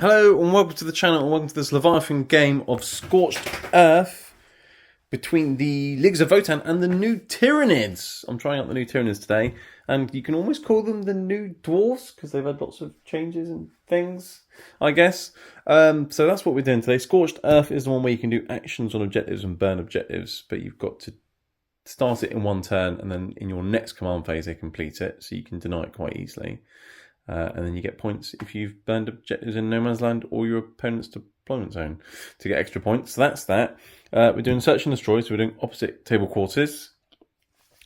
Hello and welcome to the channel and welcome to this Leviathan game of Scorched Earth between the Leagues of Votann and the new Tyranids. I'm trying out the new Tyranids today, and you can almost call them the new Dwarves because they've had lots of changes and things, I guess. So that's what we're doing today. Scorched Earth is the one where you can do actions on objectives and burn objectives, but you've got to start it in one turn and then in your next command phase they complete it, so you can deny it quite easily. And then you get points if you've burned objectives in no man's land or your opponent's deployment zone to get extra points. So that's that. We're doing search and destroy, so we're doing opposite table quarters.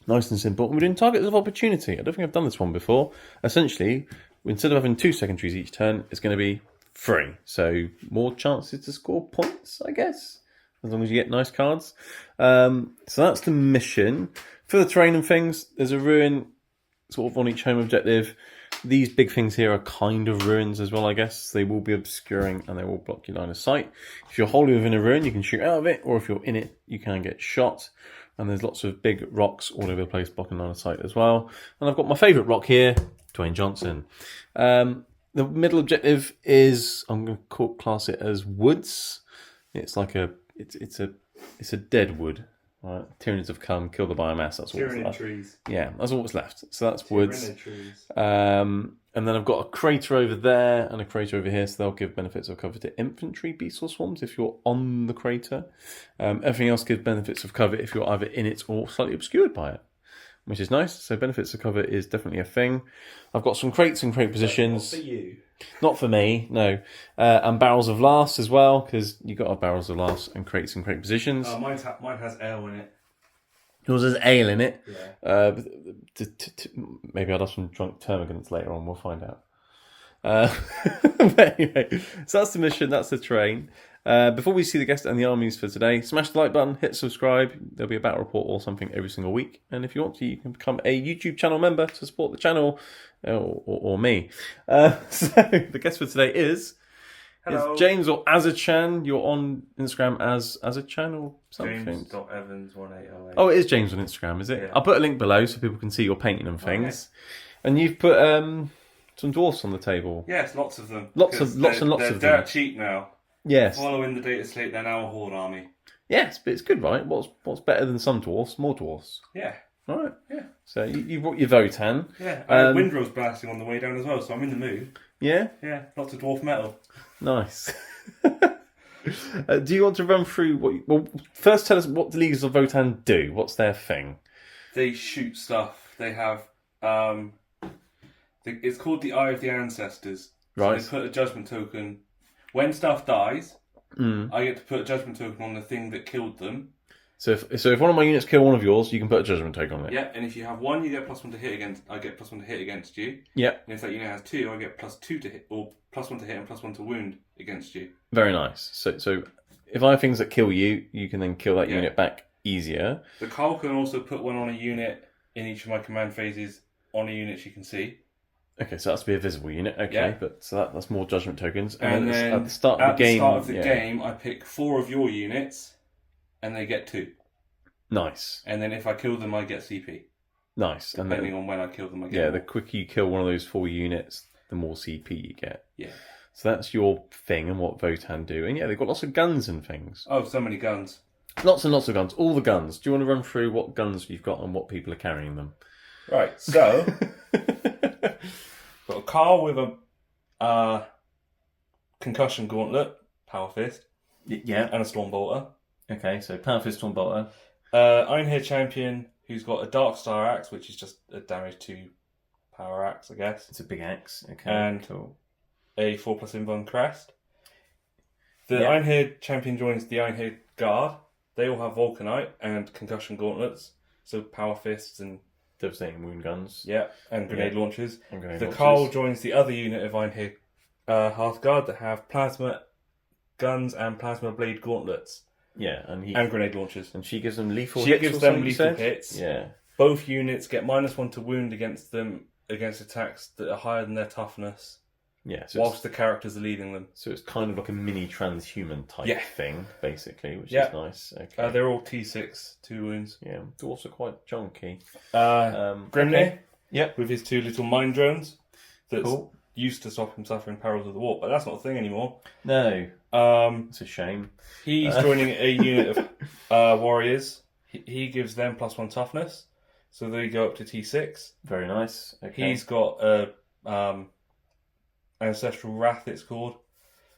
Nice and simple. And we're doing targets of opportunity. I don't think I've done this one before. Essentially, instead of having 2 secondaries each turn, it's going to be 3. So more chances to score points, I guess, as long as you get nice cards. So that's the mission. For the terrain and things, there's a ruin sort of on each home objective. These big things here are kind of ruins as well, I guess. They will be obscuring and they will block your line of sight. If you're wholly within a ruin, you can shoot out of it, or if you're in it, you can get shot. And there's lots of big rocks all over the place blocking line of sight as well. And I've got my favourite rock here, Dwayne Johnson. The middle objective is, I'm going to class it as woods. It's like it's a dead wood. Right. Tyranids have come, kill the biomass. That's all that's left. Trees. Yeah, that's all that's left. So that's woods. Trees. And then I've got a crater over there and a crater over here, so they'll give benefits of cover to infantry, beasts or swarms if you're on the crater. Everything else gives benefits of cover if you're either in it or slightly obscured by it, which is nice. So benefits of cover is definitely a thing. I've got some crates and crate positions. Not for you. Not for me, no. And barrels of laughs as well, because you've got to have barrels of laughs and crates and crate positions. Mine has ale in it. Yours has ale in it. Yeah. Maybe I'll have some drunk termagants later on, we'll find out. But anyway, so that's the mission, that's the terrain. Before we see the guest and the armies for today, smash the like button, hit subscribe. There'll be a battle report or something every single week. And if you want to, you can become a YouTube channel member to support the channel or me. So the guest for today is James or Azzachan. You're on Instagram as Azzachan or something. James.evans1808. Oh, it is James on Instagram, is it? Yeah. I'll put a link below so people can see your painting and things. Okay. And you've put some dwarfs on the table. Yes, lots of them. Lots of them. They're dirt cheap now. Yes. Following the data slate, they're now a horde army. Yes, but it's good, right? What's better than some dwarfs? More dwarfs. Yeah. All right. Yeah. So you brought your Votann. Yeah. I had windrows blasting on the way down as well, so I'm in the mood. Yeah? Yeah. Lots of dwarf metal. Nice. Do you want to run through well, first tell us what the Leagues of Votann do. What's their thing? They shoot stuff. They have it's called the Eye of the Ancestors. Right. So they put a judgment token. When stuff dies, I get to put a judgment token on the thing that killed them. So if one of my units kill one of yours, you can put a judgment token on it. Yeah, and if you have one, you get +1 to hit against. I get +1 to hit against you. Yeah. And if that unit has 2, I get +2 to hit, or +1 to hit and +1 to wound against you. Very nice. So if I have things that kill you, you can then kill that unit back easier. The Carl can also put one on a unit in each of my command phases on a unit she can see. Okay, so that's to be a visible unit. Okay, yeah. But so that's more judgment tokens. And then at the start of the game, I pick 4 of your units, and they get 2. Nice. And then if I kill them, I get CP. Nice. Depending on when I kill them, I get. Yeah, the quicker you kill one of those 4 units, the more CP you get. Yeah. So that's your thing and what Votann do. And yeah, they've got lots of guns and things. Oh, so many guns. Lots and lots of guns. All the guns. Do you want to run through what guns you've got and what people are carrying them? Right, so got a Carl with a concussion gauntlet, power fist. Yeah. And a storm bolter. Okay, so power fist, storm bolter. Ironhair champion who's got a dark star axe, which is just a damage 2 power axe, I guess. It's a big axe. Okay. And cool. A 4+ invuln crest. The Ironhair champion joins the Ironhair guard. They all have Vulcanite and concussion gauntlets, so power fists and devastating wound guns. Yeah, and grenade launchers. And grenade the launchers. Carl joins the other unit of Ironhair Hearthguard that have plasma guns and plasma blade gauntlets. Yeah, and grenade launchers. And she gives them lethal hits. She gives them lethal hits. Yeah. Both units get -1 to wound against them against attacks that are higher than their toughness. Yeah. So whilst the characters are leading them. So it's kind of like a mini transhuman type thing, basically, which is nice. Okay. They're all T6, 2 wounds. Yeah. They're also quite chunky. Grimnir. Okay. Yep. With his 2 little mine drones. That's cool. used to stop him suffering perils of the warp, but that's not a thing anymore. No. It's a shame. He's joining a unit of warriors. He gives them +1 toughness, so they go up to T6. Very nice. Okay. He's got a Ancestral Wrath, it's called.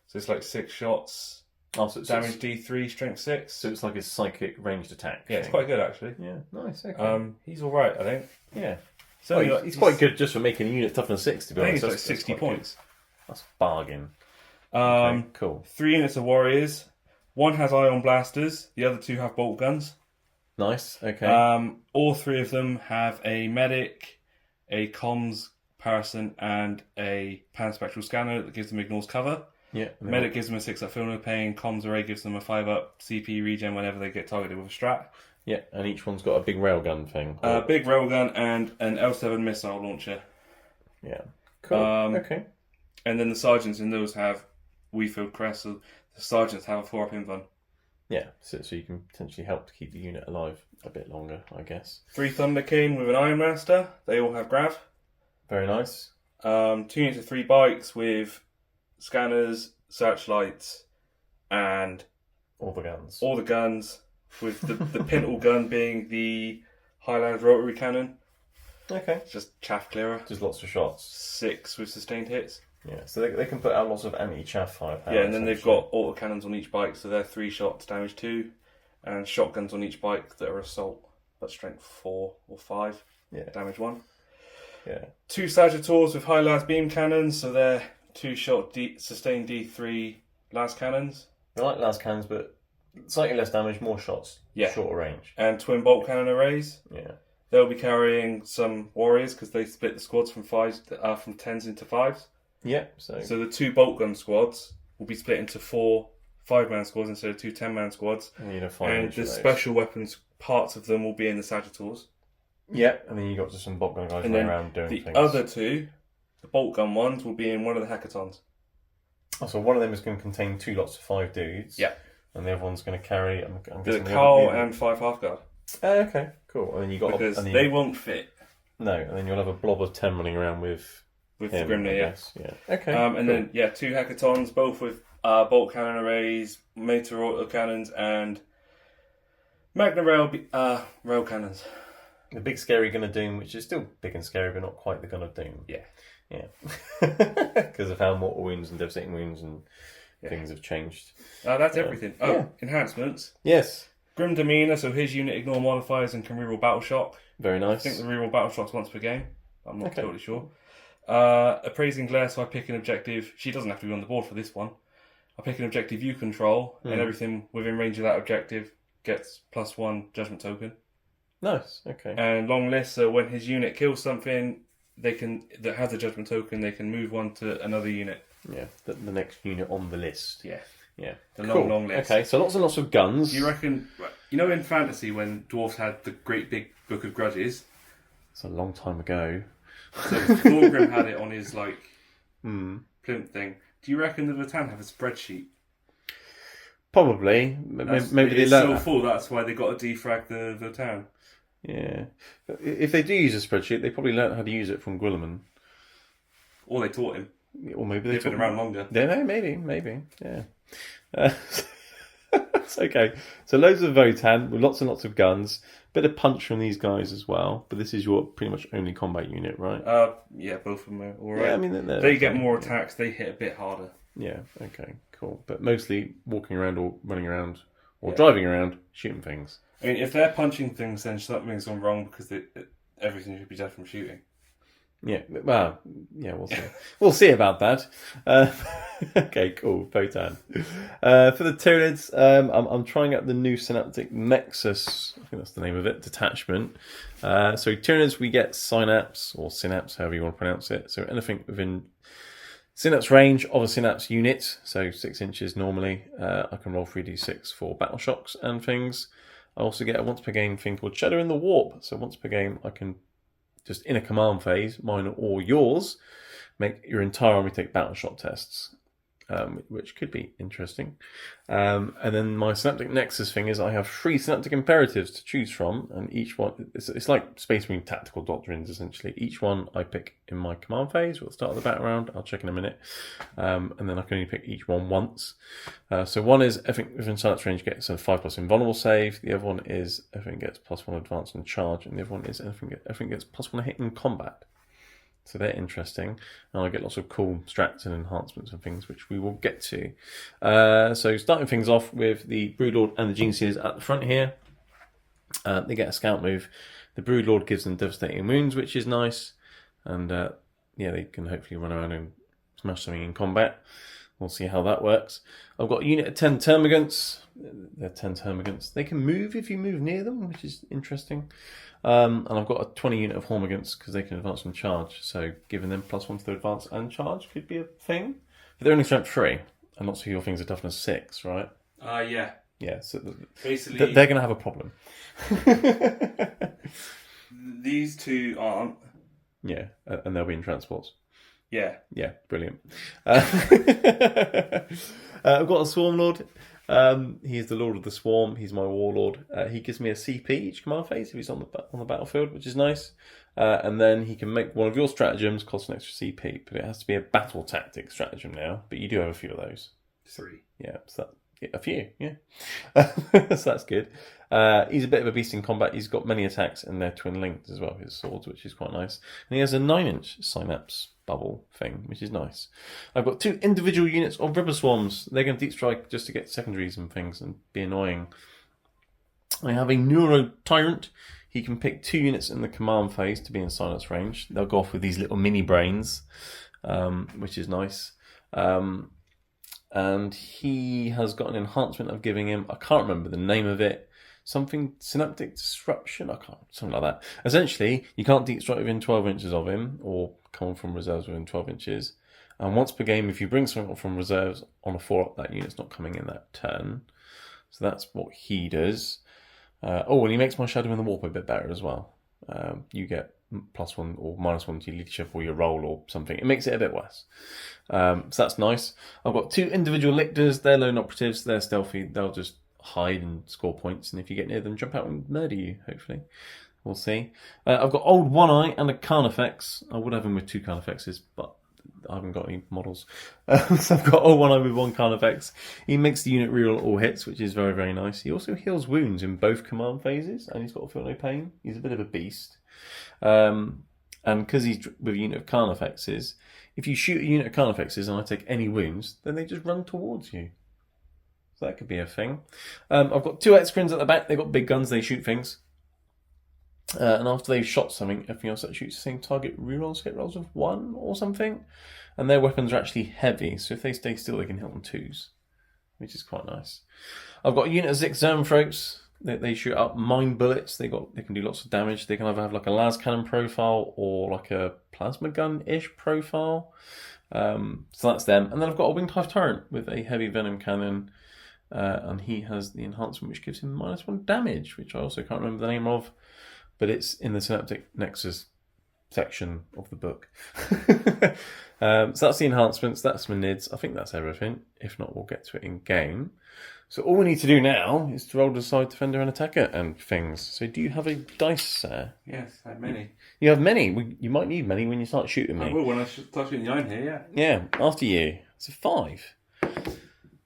So it's like 6 shots. Oh, so damage D3, strength 6. So it's like a psychic ranged attack. Yeah, it's quite good actually. Yeah, nice. Okay. He's all right, I think. Yeah. So he's quite good just for making a unit toughness 6. To be honest, he's like 60 points. That's a bargain. Okay, cool. 3 units of warriors. 1 has ion blasters. The other 2 have bolt guns. Nice. Okay. All 3 of them have a medic, a comms person, and a panspectral scanner that gives them ignores cover. Yeah. Medic gives them a 6 up feel no pain. Comms array gives them a 5 up CP regen whenever they get targeted with a strat. Yeah, and each one's got a big railgun thing. Big railgun and an L7 missile launcher. Yeah. Cool. Okay. And then the sergeants in those have Weefield crest, so the sergeants have a 4-up invuln. Yeah, so you can potentially help to keep the unit alive a bit longer, I guess. 3 Thunder King with an Iron Master. They all have grav. Very nice. 2 units of 3 bikes with scanners, searchlights, and all the guns. With the pintle gun being the Highland rotary cannon. Okay. It's just chaff clearer. Just lots of shots. 6 with sustained hits. Yeah, so they can put out lots of anti-chaff firepower. Yeah, and then they've got autocannons on each bike, so they're 3 shots, damage 2, and shotguns on each bike that are assault, but strength 4 or 5, damage 1. Yeah. 2 Sagittors with high las beam cannons, so they're 2 shot sustained D3 las cannons. They're like las cannons, but slightly less damage, more shots, shorter range. And twin bolt cannon arrays. Yeah. They'll be carrying some warriors because they split the squads from 10s into 5s. Yeah. So the 2 bolt gun squads will be split into 4 5-man squads instead of 2 10-man squads. And the special weapons parts of them will be in the Sagittors. Yeah, and then you got just some bolt gun guys running around doing things. The other 2, the bolt gun ones, will be in one of the hackathons. Oh, so one of them is going to contain 2 lots of 5 dudes. Yeah. And the other one's going to carry the Carl and 5 half guard. Okay, cool. And then you got because they won't fit. No, and then you'll have a blob of 10 running around with the Grimnir, yeah. Okay. And then 2 hackathons, both with bolt cannon arrays, motor autocannons, and Magna rail cannons. The big scary gun of doom, which is still big and scary, but not quite the gun of doom. Yeah. Because of how mortal wounds and devastating wounds and things have changed. That's everything. Enhancements. Yes. Grim Demeanor, so his unit ignore modifiers and can reroll Battle Shock. Very nice. I think the reroll Battle Shock's once per game. I'm not totally sure. Appraising Glare, so I pick an objective. She doesn't have to be on the board for this one. I pick an objective you control, and everything within range of that objective gets +1 judgment token. Nice. Okay. And long list, so when his unit kills something, that has a judgment token, they can move one to another unit. Yeah, the next unit on the list. Yeah. Yeah. The long list. Okay, so lots and lots of guns. Do you reckon, in fantasy when dwarves had the great big book of grudges? It's a long time ago. So Thorgrim had it on his plinth thing. Do you reckon the Votann have a spreadsheet? Probably. Maybe they learn. It's so full, that's why they got to defrag the Votann. Yeah. If they do use a spreadsheet, they probably learnt how to use it from Guilliman. Or they taught him. Or maybe they've been around longer. Yeah, maybe. Yeah. It's okay. So loads of Votann with lots and lots of guns. Bit of punch from these guys as well. But this is your pretty much only combat unit, right? Yeah, both of them are alright. Yeah, I mean, they get more attacks, they hit a bit harder. Yeah, okay, cool. But mostly walking around or running around or driving around, shooting things. I mean, if they're punching things, then something's gone wrong because everything should be dead from shooting. Yeah, well, yeah, we'll see. We'll see about that. Okay, cool. Votann. For the Tyranids, I'm trying out the new Synaptic Nexus. I think that's the name of it. Detachment. So Tyranids, we get Synapse or Synapse, however you want to pronounce it. So anything within Synapse range of a Synapse unit. So 6 inches normally. I can roll 3d6 for battle shocks and things. I also get a once per game thing called Shadow in the Warp. So once per game, I can just in a command phase, mine or yours, make your entire army take battle shock tests. which could be interesting. And then my Synaptic Nexus thing is I have 3 Synaptic Imperatives to choose from, and each one, it's like Space Marine tactical doctrines, essentially. Each one I pick in my command phase, or at the start of the battle round, I'll check in a minute, and then I can only pick each one once. So one is everything within silence range gets a 5+ invulnerable save, the other one is everything gets +1 advance and charge, and the other one is everything gets +1 hit in combat. So they're interesting, and I get lots of cool strats and enhancements and things, which we will get to. So starting things off with the Broodlord and the Gene Seers at the front here. They get a scout move. The Broodlord gives them devastating wounds, which is nice, and they can hopefully run around and smash something in combat. We'll see how that works. I've got a unit of 10 Termagants. They're 10 Termagants. They can move if you move near them, which is interesting. And I've got a 20 unit of Hormagants because they can advance and charge. So giving them +1 to advance and charge could be a thing. But they're only strength 3, and lots of your things are toughness 6, right? Yeah. Yeah, so basically they're going to have a problem. These two aren't. Yeah, and they'll be in transports. Yeah. Yeah, brilliant. I've got a Swarm Lord. He's the Lord of the Swarm. He's my Warlord. He gives me a CP each command phase if he's on the battlefield, which is nice. And then he can make one of your stratagems cost an extra CP, but it has to be a battle tactic stratagem now. But you do have a few of those. 3. Yeah, so a few. Yeah, so that's good. He's a bit of a beast in combat. He's got many attacks, and they're twin linked as well. His swords, which is quite nice. And he has a 9-inch synapse bubble thing, which is nice. I've got 2 individual units of Ripper Swarms. They're going to deep strike just to get secondaries and things and be annoying. I have a Neuro Tyrant. He can pick 2 units in the command phase to be in silence range. They'll go off with these little mini brains, which is nice. And he has got an enhancement of giving him, I can't remember the name of it, something Synaptic Disruption, something like that. Essentially, you can't deep strike within 12 inches of him, or come from reserves within 12 inches. And once per game, if you bring something from reserves on a 4-up, that unit's not coming in that turn. So that's what he does. And he makes my Shadow in the Warp a bit better as well. You get +1 or -1 to your leadership or your role or something. It makes it a bit worse. So that's nice. I've got 2 individual lictors. They're lone operatives. They're stealthy. They'll just hide and score points. And if you get near them, jump out and murder you, hopefully. We'll see. I've got Old One Eye and a Carnifex. I would have him with 2 Carnifexes, but I haven't got any models. So I've got Old One Eye with 1 Carnifex. He makes the unit reroll all hits, which is very, very nice. He also heals wounds in both command phases, and he's got to feel no pain. He's a bit of a beast. And because he's with a unit of Carnifexes, if you shoot a unit of Carnifexes and I take any wounds, then they just run towards you. So that could be a thing. I've got 2 Excrins at the back. They've got big guns. They shoot things. And after they've shot something, everything else that shoots the same target rerolls hit rolls of 1 or something. And their weapons are actually heavy, so if they stay still, they can hit on 2s, which is quite nice. I've got a unit of 6 Zermthropes. They shoot out mine bullets. They can do lots of damage. They can either have like a las cannon profile or like a plasma gun-ish profile. So that's them. And then I've got a Winged Hive Tyrant with a heavy venom cannon. And he has the enhancement which gives him -1 damage, which I also can't remember the name of. But it's in the Synaptic Nexus section of the book. So that's the enhancements, that's my NIDs. I think that's everything. If not, we'll get to it in game. So all we need to do now is to roll the side defender and attacker and things. So do you have a dice, sir? Yes, I have many. You have many? You might need many when you start shooting me. I will when I start shooting the iron here, yeah. Yeah, after you. It's a 5.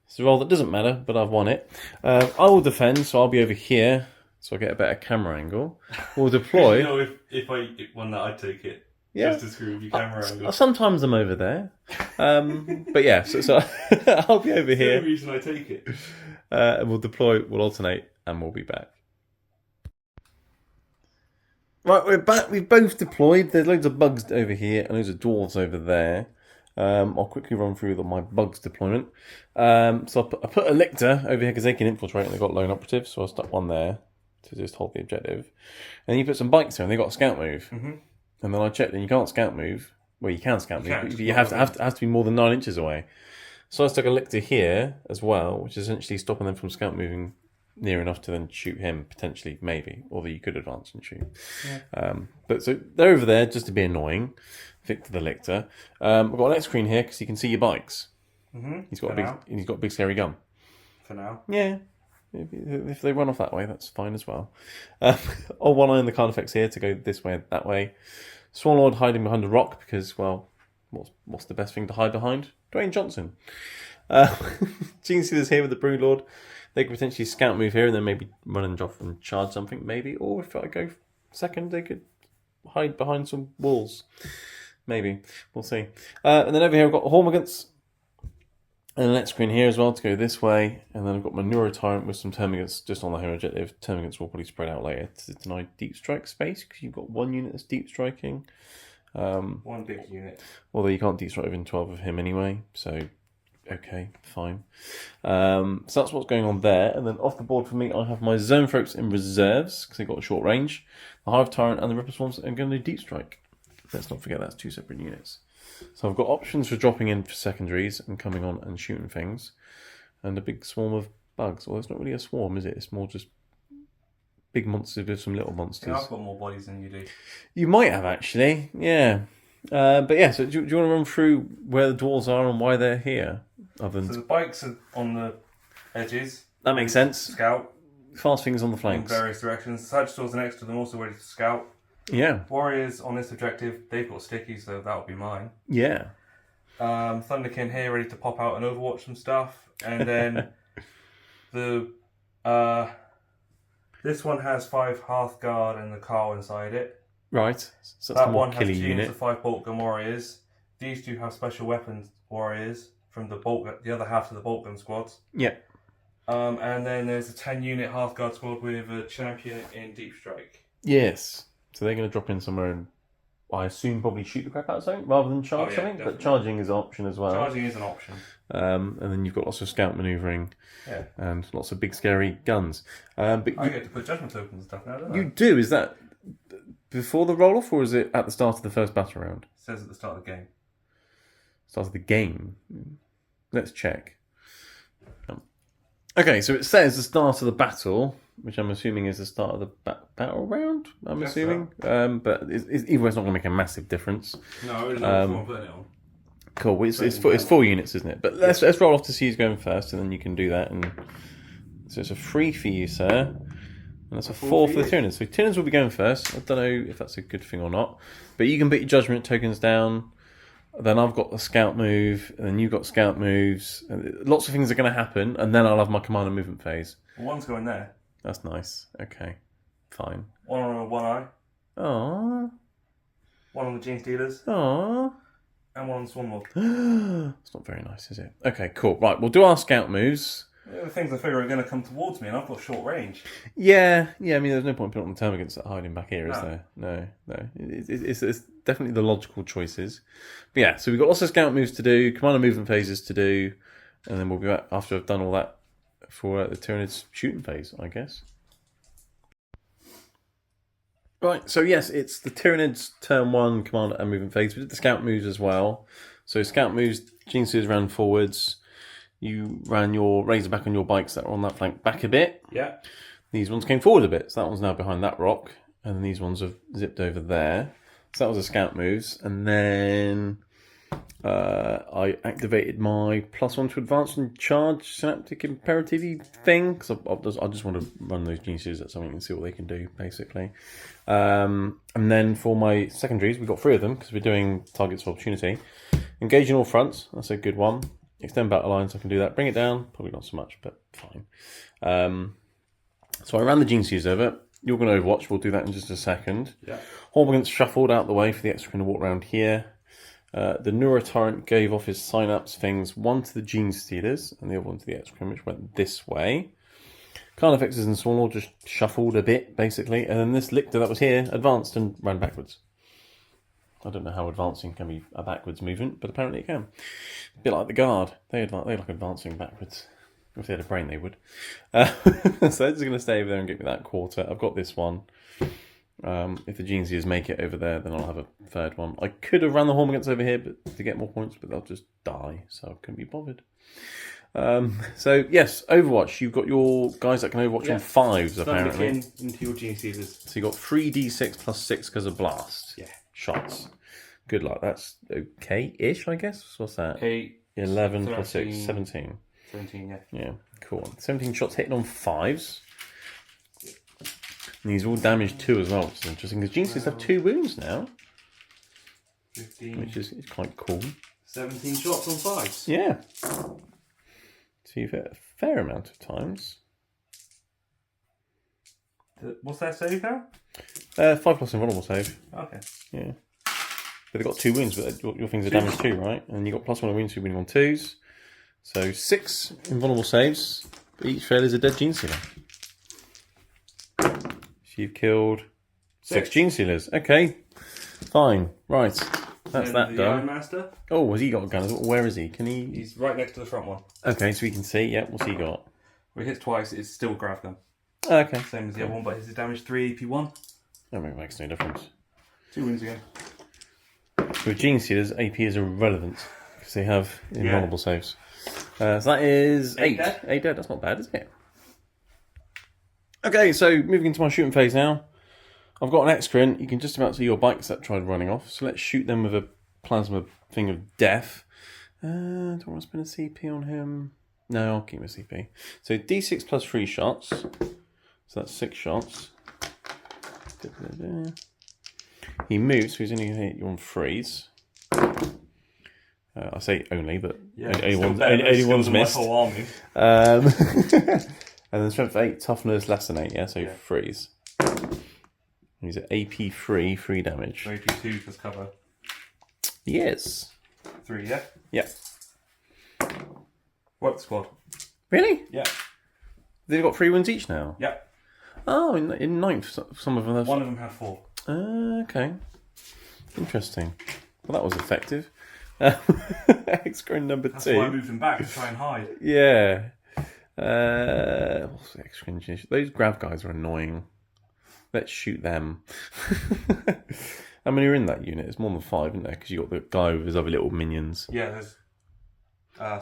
It's a roll that doesn't matter, but I've won it. I will defend, so I'll be over here. So I get a better camera angle. We'll deploy. You know, if I won that, I'd take it. Yeah. Just to screw with your camera angle. Sometimes I'm over there. But yeah, so I'll be over here. That's the reason I take it. And we'll deploy, we'll alternate, and we'll be back. Right, we're back. We've both deployed. There's loads of bugs over here and loads of dwarves over there. I'll quickly run through my bugs deployment. So I put a lictor over here because they can infiltrate and they've got lone operatives. So I'll stuck one there to just hold the objective. And you put some bikes there and they've got a scout move. Mm-hmm. And then I checked and you can't scout move. Well, you can scout move, but you have to be more than 9 inches away. So I stuck a lictor here as well, which is essentially stopping them from scout moving near enough to then shoot him, potentially, maybe. Although you could advance and shoot. Yeah. But so they're over there just to be annoying. Victor the lictor. I've got an X screen here because you can see your bikes. Mm-hmm. He's got a big scary gun. For now. Yeah. If they run off that way, that's fine as well. On one eye on the card effects here to go this way and that way. Swanlord hiding behind a rock because, well, what's the best thing to hide behind? Dwayne Johnson. Gene Stealers here with the Broodlord. They could potentially scout move here and then maybe run and drop and charge something, maybe. Or if I go second, they could hide behind some walls. Maybe. We'll see. And then over here I've got Hormagaunts. And the next screen here as well to go this way. And then I've got my Neurotyrant with some Termagants just on the home objective. Termagants will probably spread out later to deny deep strike space because you've got one unit that's deep striking. One big unit. Although you can't deep strike within 12 of him anyway. So, okay, fine. So that's what's going on there. And then off the board for me, I have my Zoanthropes in reserves because they've got a short range. The Hive Tyrant and the Ripper Swarms are going to do deep strike. Let's not forget that's 2 separate units. So I've got options for dropping in for secondaries and coming on and shooting things. And a big swarm of bugs. Well, it's not really a swarm, is it? It's more just big monsters with some little monsters. Yeah, I've got more bodies than you do. You might have, actually. Yeah. But yeah, so do you want to run through where the dwarves are and why they're here? So the bikes are on the edges. That makes sense. Scout. Fast fingers on the In flanks. various directions. Sagittals next to them also ready to scout. Yeah. Warriors on this objective, they've got sticky, so that'll be mine. Yeah. Thunderkin here ready to pop out and overwatch some stuff. And then this one has 5 Hearthguard and the Carl inside it. Right. So that's That the more one has killy teams unit. of 5 bolt gun warriors. These 2 have special weapons warriors from the other half of the bolt gun squads. Yeah. And then there's a 10 unit Hearthguard squad with a champion in deep strike. Yes. So they're going to drop in somewhere and, I assume, probably shoot the crap out of something rather than charge something. Definitely. But charging is an option as well. Charging is an option. And then you've got lots of scout manoeuvring. Yeah. And lots of big scary guns. But I get to put judgment tokens and stuff now, don't I? you do. Is that before the roll off or is it at the start of the first battle round? It says at the start of the game. Start of the game. Let's check. Okay, so it says the start of the battle, which I'm assuming is the start of the battle round. I'm assuming, but either way, it's not going to make a massive difference. No, it's not. I'm putting it on. Cool. It's 4 units, isn't it? But let's roll off to see who's going first, and then you can do that. And so it's a 3 for you, sir, and that's a 4 for the Tyranids. So Tyranids will be going first. I don't know if that's a good thing or not, but you can put your judgment tokens down. Then I've got the scout move, and then you've got scout moves. And lots of things are going to happen, and then I'll have my command and movement phase. Well, one's going there. That's nice. Okay, fine. One on one eye. Aww. One on the Gene Stealers. Aww. And one on Swanlord. It's not very nice, is it? Okay, cool. Right, we'll do our scout moves. The things I figure are going to come towards me, and I've got short range. Yeah. I mean, there's no point putting on the Termagants that are hiding back here, is there? No. It's definitely the logical choices. But yeah, so we've got lots of scout moves to do, command and movement phases to do, and then we'll be back after I've done all that for the Tyranids shooting phase, I guess. Right, so yes, it's the Tyranids turn 1 command and movement phase. We did the scout moves as well. So scout moves, Gene Stealers ran forwards. You ran your Razorback on your bikes that were on that flank back a bit. Yeah. These ones came forward a bit. So that one's now behind that rock. And then these ones have zipped over there. So that was a scout moves. And then I activated my +1 to advance and charge synaptic imperative thing. Because I just want to run those Gene Stealers at something and see what they can do, basically. And then for my secondaries, we've got 3 of them because we're doing targets of opportunity. Engage in all fronts. That's a good one. Extend battle lines, I can do that. Bring it down, probably not so much, but fine. So I ran the Gene Stealers over. You're going to Overwatch, we'll do that in just a second. Yeah. Hormagaunts shuffled out the way for the extra kind of walk around here. The Neurotyrant gave off his synapse things, one to the Gene Stealers and the other one to the Exocrine, which went this way. Carnifexes and Swanlord just shuffled a bit, basically, and then this Lictor that was here advanced and ran backwards. I don't know how advancing can be a backwards movement, but apparently it can. A bit like the Guard. They like advancing backwards. If they had a brain, they would. So they're just going to stay over there and get me that quarter. I've got this one. If the Gene Stealers make it over there, then I'll have a third one. I could have run the Hormagaunts over here but to get more points, but they'll just die, so I couldn't be bothered. So, yes, Overwatch. You've got your guys that can Overwatch on 5s, apparently. Into your Gene Stealers. So you've got 3d6 plus 6 because of blast. Yeah. Shots. Good luck. That's okay-ish, I guess. What's that? 8, 11 plus 6, 13. 17. 17, yeah. Yeah, cool. 17 shots hitting on 5s. And these are all damage 2 as well, which is interesting, because Geniuses have 2 wounds now. 15. Which is quite cool. 17 shots on 5s. Yeah. So you've hit a fair amount of times. What's that save now? 5 plus invulnerable save. Okay. Yeah. But they've got 2 wounds, but your things are damage 2, right? And you got +1 on wounds, so you're winning on 2s. So 6 invulnerable saves, but each fail is a dead Gene Sealer. So you've killed 6 Gene Sealers. Okay, fine. Right, that's that done. Iron Master. Oh, has he got a gun? Where is he? Can he? He's right next to the front one. Okay, so we can see. Yep, what's he got? Well, he hits twice, it's still a grav gun. Okay. Same as the other one, but his is damage 3, AP 1. That makes no difference. 2 wounds again. With Gene Sealers, AP is irrelevant because they have invulnerable saves. So that is 8. 8 dead, that's not bad, is it? Okay, so moving into my shooting phase now. I've got an excrement. You can just about see your bikes that tried running off. So let's shoot them with a plasma thing of death. Do I want to spend a CP on him? No, I'll keep my CP. So D6 plus 3 shots. So that's 6 shots. He moves, so he's only going to hit you on 3s. I say only, but only one's missed. And then strength 8, toughness less than 8, yeah, so 3s. He's at AP 3, 3 damage. AP 2 plus cover. Yes. 3, yeah? Yeah. Work the squad. Really? Yeah. They've got 3 wins each now? Yeah. Oh, in ninth, some of them have... One of them have 4. Okay. Interesting. Well, that was effective. Excrement number 2. That's why I moved them back to try and hide. Yeah. What's the excrement? Those grav guys are annoying. Let's shoot them. How many are in that unit? It's more than 5, isn't there? Because you got the guy with his other little minions. Yeah, there's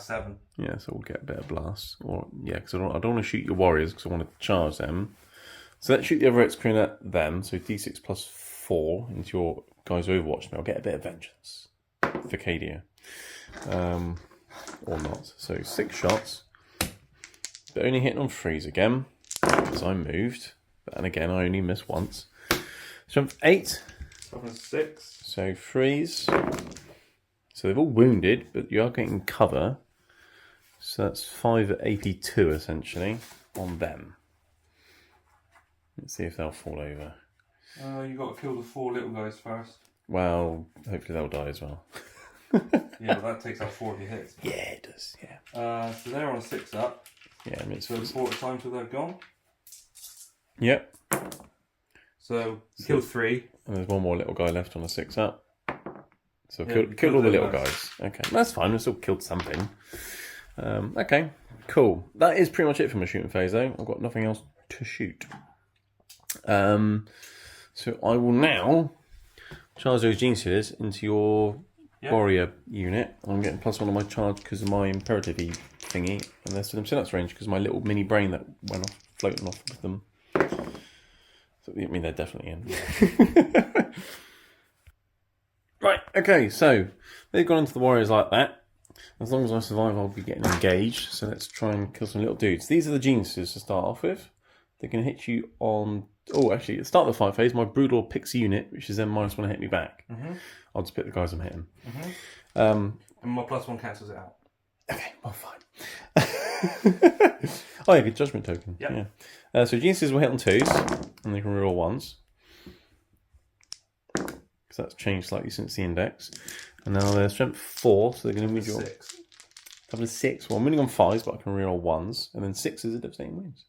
7. Yeah, so we'll get a better blast. Or because I don't want to shoot your warriors because I want to charge them. So let's shoot the other excrement at them. So D6 plus 4 into your guys' Overwatch. And I'll get a bit of vengeance for Cadia. Or not. So 6 shots. But only hitting on 3s again. Because I moved. And again, I only missed once. Strength 8. Toughness 6. So 3s. So they've all wounded, but you are getting cover. So that's 5 at AP 2 essentially on them. Let's see if they'll fall over. You got to kill the 4 little guys first. Well, hopefully they'll die as well. Yeah, but that takes out 4 of your hits. Yeah, it does. Yeah. So they're on a 6 up. Yeah, I mean, it's So 4 at a time till they're gone. Yep. So you killed 3. And there's one more little guy left on a 6 up. So Yeah, killed all the little guys. Okay, that's fine. We still killed something. Okay, cool. That is pretty much it for my shooting phase, though. I've got nothing else to shoot. So I will now charge those Gene Sealers into your warrior unit. I'm getting +1 on my charge because of my imperative thingy, and they're still in synapse range because of my little mini brain that went off, floating off with them. So, I mean, they're definitely in. Right, okay, so they've gone into the warriors like that. As long as I survive, I'll be getting engaged. So let's try and kill some little dudes. These are the geniuses to start off with. They're going to hit you on... Oh, actually, at the start of the fight phase, my Broodlord picks a unit, which is then -1 to hit me back. Mm-hmm. I'll just pick the guys I'm hitting. Mm-hmm. And my +1 cancels it out. Okay, well, fine. Oh, yeah, good judgment token. Yep. Yeah. So geniuses will hit on 2s, and they can reroll 1s. Because that's changed slightly since the index. And now they're strength 4, so they're going to move your... 6. Double 6. Well, I'm winning on 5s, but I can reroll 1s. And then 6s are devastating wins.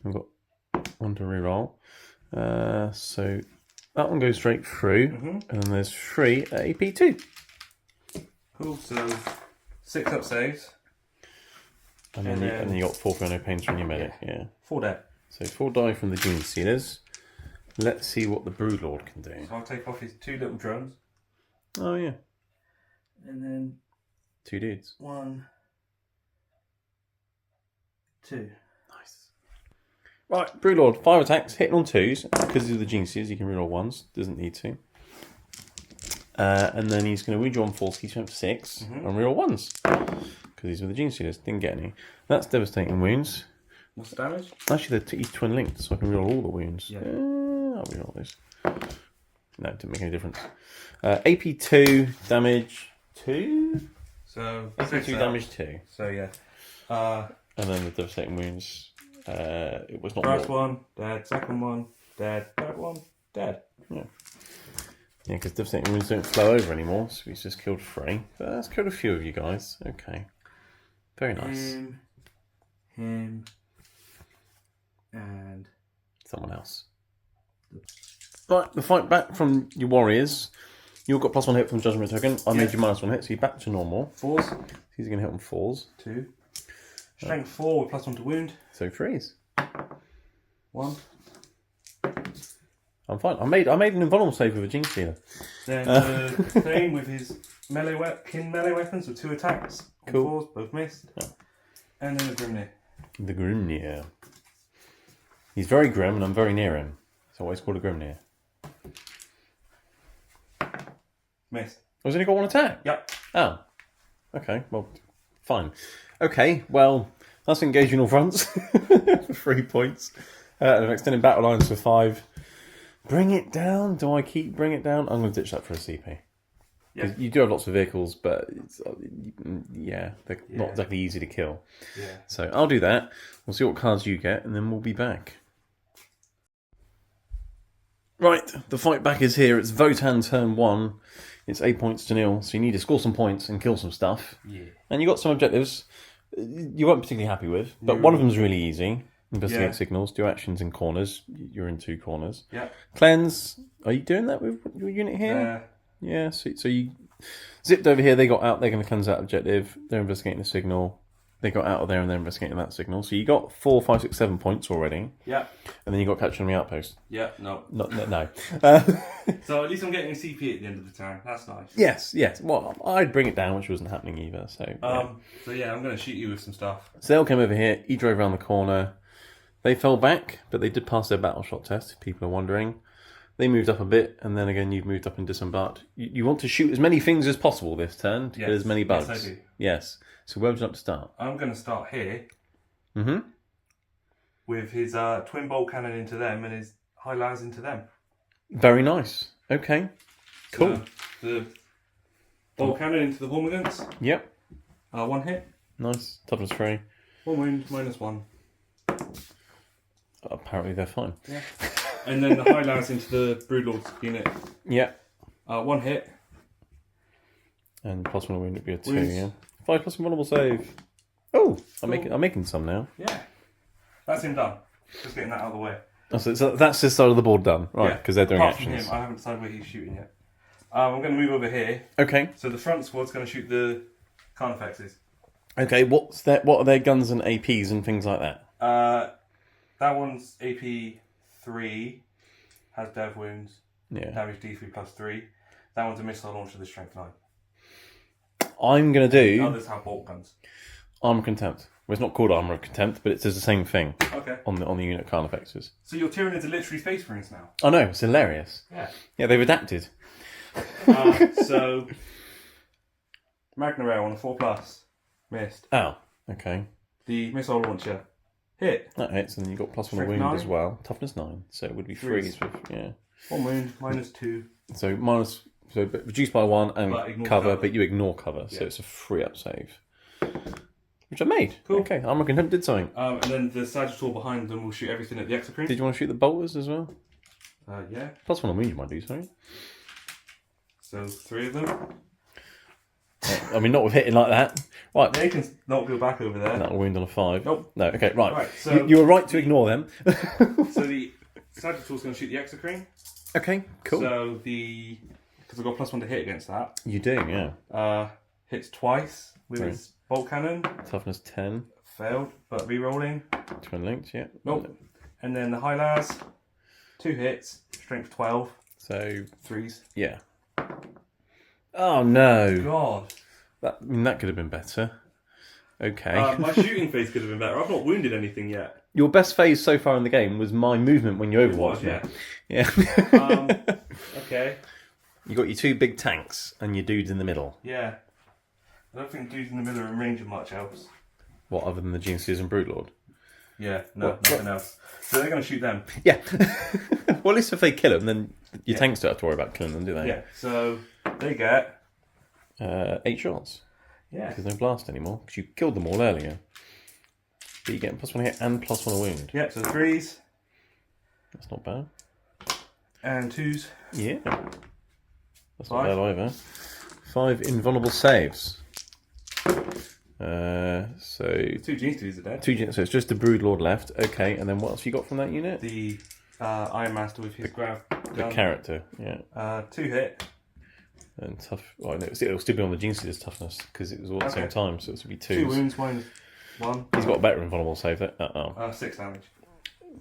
I've got 1 to reroll. So that one goes straight through. Mm-hmm. And then there's 3 at AP 2. Cool, so 6 up saves. And then you got 4 for no pains from your medic. Yeah. 4 dead. So 4 die from the Gene Sealers. Let's see what the Broodlord can do. So I'll take off his 2 little drones. Oh, yeah. And then... 2 dudes. 1, 2. Nice. Right, Broodlord, 5 attacks, hitting on 2s. Because of the Gene Sealers, you can reroll 1s. Doesn't need to. And then he's going to wound you on 4, so he's up to 6, and reroll 1s. Because he's with the Gene Stealers. Didn't get any. That's devastating wounds. What's the damage? Actually, he's twin linked, so I can reroll all the wounds. Yeah. I'll reroll this. No, it didn't make any difference. AP 2, damage 2? So, AP 2, damage 2. So, yeah. And then the devastating wounds. It was not First more. one, dead. Second one, dead. Third one, dead. Yeah. Yeah, because devastating wounds don't flow over anymore, so he's just killed 3. But that's killed a few of you guys. Okay. Very nice. Him, and Someone else. Right, the fight back from your warriors. You've got +1 hit from Judgment Token. I made you -1 hit, so you're back to normal. 4s. He's going to hit on 4s. 2. Strength 4 with +1 to wound. So 3s. 1. I'm fine. I made an invulnerable save with a Gene Stealer. Then the thing with his melee weapons with 2 attacks. On Cool. 4s, both missed. Yeah. And then the Grimnir. The Grimnir. He's very grim, and I'm very near him. So why it's called a Grimnir. Missed. Oh, he's only got 1 attack? Yep. Oh. Okay, well, fine. Okay, well, that's engaging all fronts for 3 points. And I'm extending battle lines for 5. Bring it down. Do I keep bring it down? I'm going to ditch that for a CP. Yeah. You do have lots of vehicles, but it's, yeah, they're not exactly easy to kill. Yeah. So I'll do that. We'll see what cards you get, and then we'll be back. Right, the fight back is here. It's Votann turn 1. It's 8 points to 0, so you need to score some points and kill some stuff. Yeah. And you got some objectives you weren't particularly happy with, but one of them's really easy. Investigate signals, do actions in corners. You're in 2 corners. Yeah. Cleanse. Are you doing that with your unit here? Yeah, so you zipped over here, they got out, they're going to cleanse that objective. They're investigating the signal. They got out of there and they're investigating that signal. So you got 4, 5, 6, 7 points already. Yeah. And then you got capture on the outpost. Yeah, no. No. So at least I'm getting a CP at the end of the turn. That's nice. Yes. Well, I'd bring it down, which wasn't happening either. So yeah, I'm going to shoot you with some stuff. So they all came over here. He drove around the corner. They fell back, but they did pass their battle shot test, if people are wondering. They moved up a bit, and then again, you've moved up and disembarked. You want to shoot as many things as possible this turn to get as many bugs. Yes, I do. Yes. So where would you like to start? I'm going to start here. Mm-hmm. With his twin bolt cannon into them and his high lars into them. Very nice. Okay. Cool. So, the bolt cannon into the Hormigants. Yep. 1 hit. Nice. Toughness 3. 1 wound, -1. Apparently they're fine. Yeah. And then the high lars into the Broodlord's unit. Yeah. 1 hit. And +1 wound would be a 2, Wounds. yeah. 5 + vulnerable save. Oh, I'm making some now. Yeah. That's him done. Just getting that out of the way. Oh, so that's this side of the board done, right? Because they're doing Apart from actions. him, I haven't decided where he's shooting yet. I'm going to move over here. Okay. So the front squad's going to shoot the Carnifexes. Okay. What are their guns and APs and things like that? That one's AP 3, has dev wounds, Yeah. damage D3 +3. That one's a missile launcher with strength 9. I'm gonna do Others have bolt guns. Armor Contempt. Well, it's not called Armor of Contempt, but it says the same thing Okay. on the unit Carnifexes. So your Tyranids are literally Space Marines now. Oh no, it's hilarious. Yeah. Yeah, they've adapted. So Magna Rail on a 4+, missed. Oh, okay. The missile launcher hit. That hits, and then you've got +1 Strength wound 9. as well. Toughness 9, so it would be 3s with, yeah. 1 wound, -2. So but reduced by 1 and But ignore cover, cover. but you ignore cover, so Yeah. it's a 3-up save. Which I made. Cool. Okay, Armor Contempt did something. And then the Sagittal behind them will shoot everything at the Exocrine. Did you want to shoot the bolters as well? Yeah. +1 on wound you might do, sorry. So 3 of them. I mean, not with hitting like that. Right. They can not go back over there. That'll wound on a 5. Nope. No, okay, right. Right, so- you were right to ignore them. So the Sagittal's going to shoot the Exocrine. Okay, cool. So because I've got +1 to hit against that. You do, yeah. Hits twice with Right. his bolt cannon. Toughness 10. Failed, but re-rolling. Twin linked, yeah. Nope. And then the high lars, 2 hits, strength 12, So, 3s. yeah. Oh no. God. That could have been better. Okay. My shooting phase could have been better. I've not wounded anything yet. Your best phase so far in the game was my movement when you It overwatched was, yeah. me. Yeah. Okay. You got your two big tanks and your dudes in the middle. Yeah. I don't think dudes in the middle are in range of much else. What, other than the Genesteers and Broodlord? Yeah, no, nothing else. So they're going to shoot them. Yeah. Well, at least if they kill them, then your tanks don't have to worry about killing them, do they? Yeah, so they get... 8 shots. Yeah. Because there's no blast anymore, because you killed them all earlier. But you get +1 hit and +1 a wound. Yeah, so 3s. That's not bad. And 2s. Yeah. That's 5. not bad either. 5 invulnerable saves. So 2 Genesteers are dead. 2, so it's just the Broodlord left. Okay, and then what else you got from that unit? The Iron Master with his grav The gun. character, yeah. 2 hit. And tough. Well, no, it'll still be on the Genesteer's toughness because it was all at the same time, so it's going to be 2s. 2 wounds -1. He's got a better invulnerable save. 6 damage.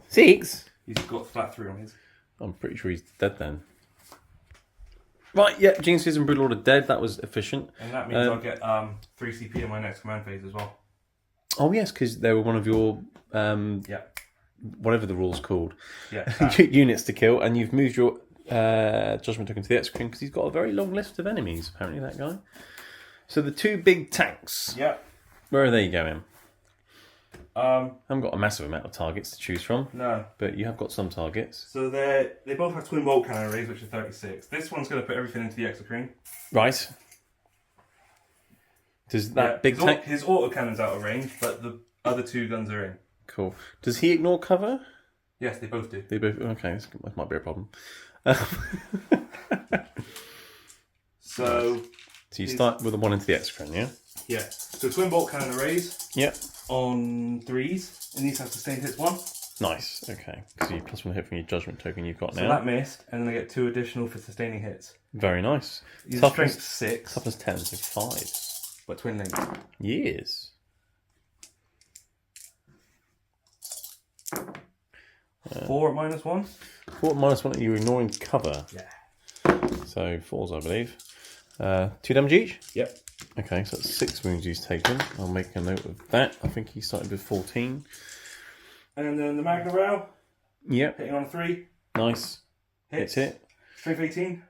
6? He's got flat 3 on his. I'm pretty sure he's dead then. Right, yeah, Genesteers and Broodlord are dead. That was efficient. And that means I'll get 3 CP in my next command phase as well. Oh, yes, because they were one of your, Yeah. whatever the rule's called, Yeah. units to kill, and you've moved your Judgment Token to the X-Screen because he's got a very long list of enemies, apparently, that guy. So the 2 big tanks, Yeah. where are they going? Um, I haven't got a massive amount of targets to choose from, no. but you have got some targets. So they both have twin bolt cannon arrays, which are 36. This one's going to put everything into the exocrine. Right. Does that big tank... His autocannon's out of range, but the other 2 guns are in. Cool. Does he ignore cover? Yes, they both do. They both... Okay, this might be a problem. So you start with the 1 into the X-Screen, yeah? Yeah. So twin bolt cannon arrays. Yep. On 3s, and these have sustained hits 1. Nice, okay. Because you +1 hit from your Judgment Token you've got So now. that missed, and then I get 2 additional for sustaining hits. Very nice. He's Toughness strength 6. Toughness 10, so 5. But twin length. Years. 4 at -1. 4 at -1, you're ignoring cover. Yeah. So 4s, I believe. 2 damage each? Yep. Okay, so that's 6 wounds he's taken. I'll make a note of that. I think he started with 14. And then the Magna Rail. Yep. Hitting on a 3. Nice. Hits. Hit. Strength 18.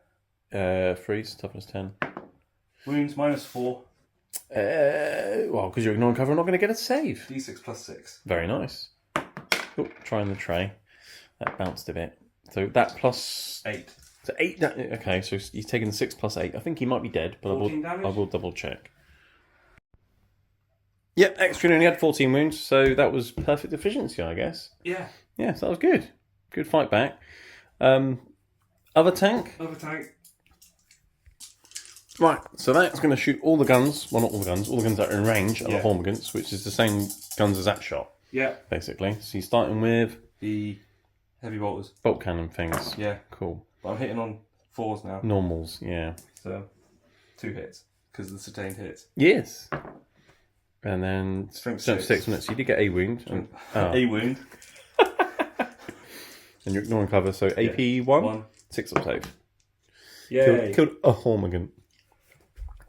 3s, toughness 10. Wounds -4. Well, because you're ignoring cover, I'm not going to get a save. D6 +6. Very nice. Oh, trying the tray. That bounced a bit. So that plus... 8. So 8... Okay, so he's taken 6 plus 8. I think he might be dead, but I will double check. Yep, X-Screen only had 14 wounds, so that was perfect efficiency, I guess. Yeah. Yeah, so that was good. Good fight back. Other tank? Other tank. Right, so that's going to shoot all the guns. Well, not all the guns. All the guns that are in range are the Hormigants, which is the same guns as that shot. Yeah. Basically. So you're starting with... The heavy bolters. Bolt cannon things. Yeah. Cool. But I'm hitting on 4s now. Normals, yeah. So 2 hits. Because of the sustained hits. Yes. And then... Strength 6 minutes. You did get a wound. And, A wound. And you're ignoring cover, so AP 1? 6 up save. Yay. Killed a Hormigant.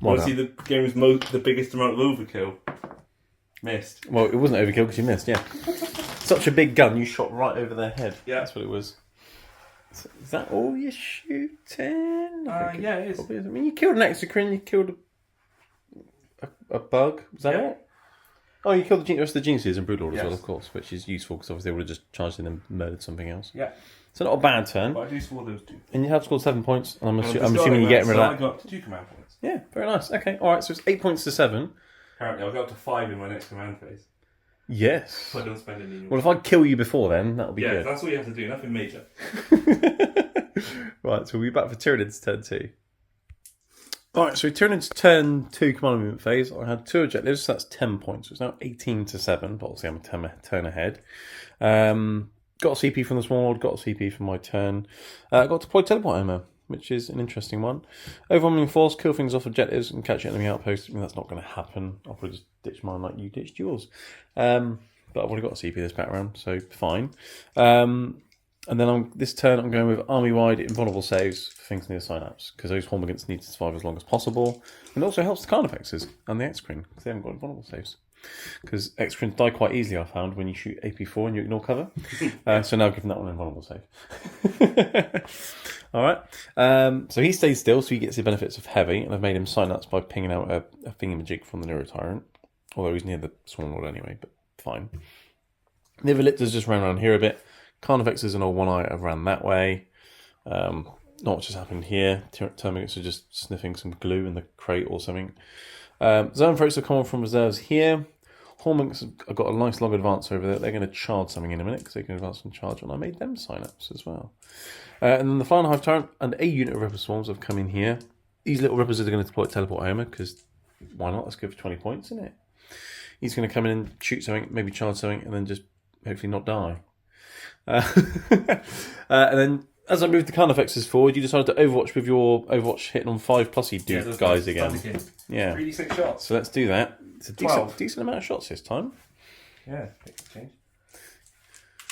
Want to see the game's the biggest amount of overkill? Missed. Well, it wasn't overkill because you missed, yeah. Such a big gun, you shot right over their head. Yeah. That's what it was. So, is that all you're shooting? Yeah, it is. Probably is. I mean, you killed an Exocrine, you killed a bug. Was that it? Oh, you killed the rest of the Genesteers and Broodlord as well, of course, which is useful because obviously they would have just charged in and murdered something else. Yeah. So not a bad turn. But I do score those 2. And you have scored 7 points, and I'm assuming you're getting rid of that. I got up to 2 command points. Yeah, very nice. Okay, alright, so it's 8 points to 7. Apparently, I'll go up to 5 in my next command phase. Yes. So I don't spend any more. Well, if I kill you before then, that'll be good. Yeah, that's all you have to do, nothing major. Right, so we'll be back for Tyranids turn 2. Alright, so Tyranids turn 2 command movement phase. I had 2 objectives, so that's 10 points. So it's now 18 to 7, but obviously I'm a turn ahead. Got a CP from the Small Lord, got a CP from my turn. Got deployed teleport armor, which is an interesting one. Overwhelming force, kill things off objectives and catch enemy outposts. I mean, that's not going to happen. I'll probably just ditch mine like you ditched yours. But I've already got a CP this background, so fine. And then this turn I'm going with army-wide invulnerable saves for things near synapse, because those Hormigants need to survive as long as possible. And it also helps the Carnifexes and the X-Screen, because they haven't got invulnerable saves. Because X-Screens die quite easily, I found, when you shoot AP4 and you ignore cover. So now I've given that one an invulnerable save. All right. So he stays still, so he gets the benefits of heavy, and I've made him sign up by pinging out a thingamajig from the Neuro Tyrant. Although he's near the Sworn Lord anyway, but fine. Niveliptors just ran around here a bit. Carnifex is an old one-eye. I've ran that way. Not much has happened here. Termagants are just sniffing some glue in the crate or something. Zoanthropes are coming from reserves here. Hormonks have got a nice long advance over there. They're going to charge something in a minute because they can advance and charge, and I made them sign-ups as well. And then the Flying Hive Tyrant and a unit of Ripper Swarms have come in here. These little Rippers are going to deploy Teleport Homer because why not? Let's go for 20 points, isn't it? He's going to come in and shoot something, maybe charge something, and then just hopefully not die. And then as I moved the Carnifexes forward, you decided to Overwatch with your Overwatch hitting on 5+ guys again. Yeah. 3d6 shots. So let's do that. It's a decent amount of shots this time. Yeah, change.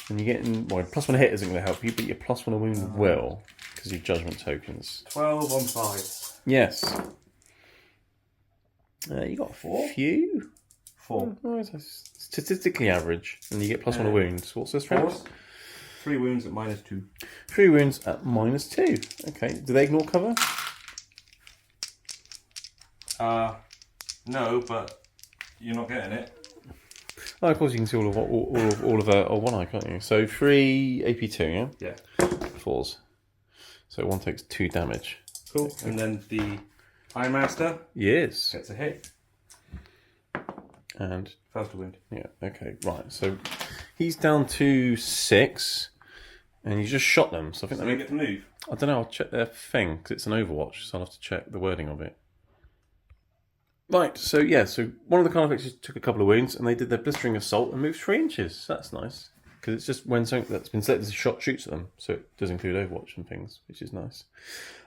And you're getting, well, +1 hit isn't going to help you, but your +1 wound will, because your judgment tokens. 12 on 5. Yes. You got 4? Few? 4. Oh, it's statistically average, and you get +1 wound. So what's the strength? 3 wounds at -2. 3 wounds at -2. Okay. Do they ignore cover? No, but you're not getting it. Oh, of course you can see all of one eye, can't you? So 3 AP2, yeah? Yeah. 4s. So one takes 2 damage. Cool. And then the Iron Master Yes. gets a hit. And First to wound. yeah, okay, right. So he's down to 6, and you just shot them. So I think So they get to move. I don't know. I'll check their thing because it's an Overwatch, so I'll have to check the wording of it. Right. So yeah. So one of the Carnifexes took a couple of wounds, and they did their blistering assault and moved 3 inches. That's nice because it's just when something that's been selected as a shot shoots at them, so it does include Overwatch and things, which is nice.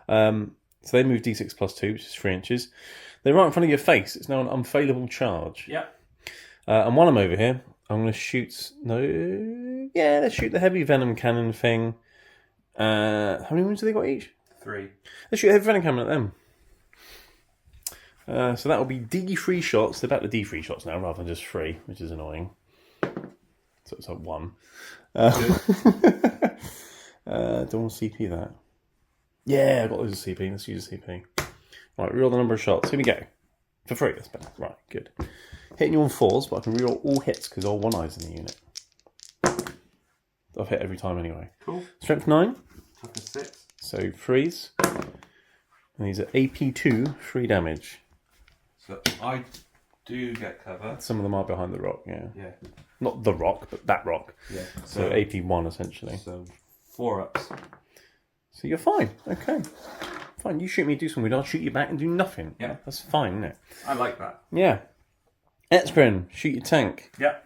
So they move D6 +2, which is 3 inches. They're right in front of your face. It's now an unfailable charge. Yeah. And while I'm over here, I'm going to shoot... No... Yeah, let's shoot the heavy venom cannon thing. How many wounds have they got each? 3. Let's shoot a heavy venom cannon at them. So that will be D3 shots. They're back to D3 shots now rather than just 3, which is annoying. So it's like 1. Don't want to CP that. Yeah, I've got loads of CP. Let's use a CP. Right, reroll the number of shots. Here we go. For 3, that's better. Right, good. Hitting you on 4s, but I can reroll all hits because all one eyes in the unit. I've hit every time anyway. Cool. Strength 9. Toughness 6. So 3s. And these are AP2, 3 damage. So I do get cover. Some of them are behind the rock, yeah. Yeah. Not the rock, but that rock. Yeah. So AP1 essentially. So 4 ups. So you're fine. Okay. Fine. You shoot me, do something. I'll shoot you back and do nothing. Yeah. That's fine, isn't it? I like that. Yeah. Etsprin, shoot your tank. Yeah.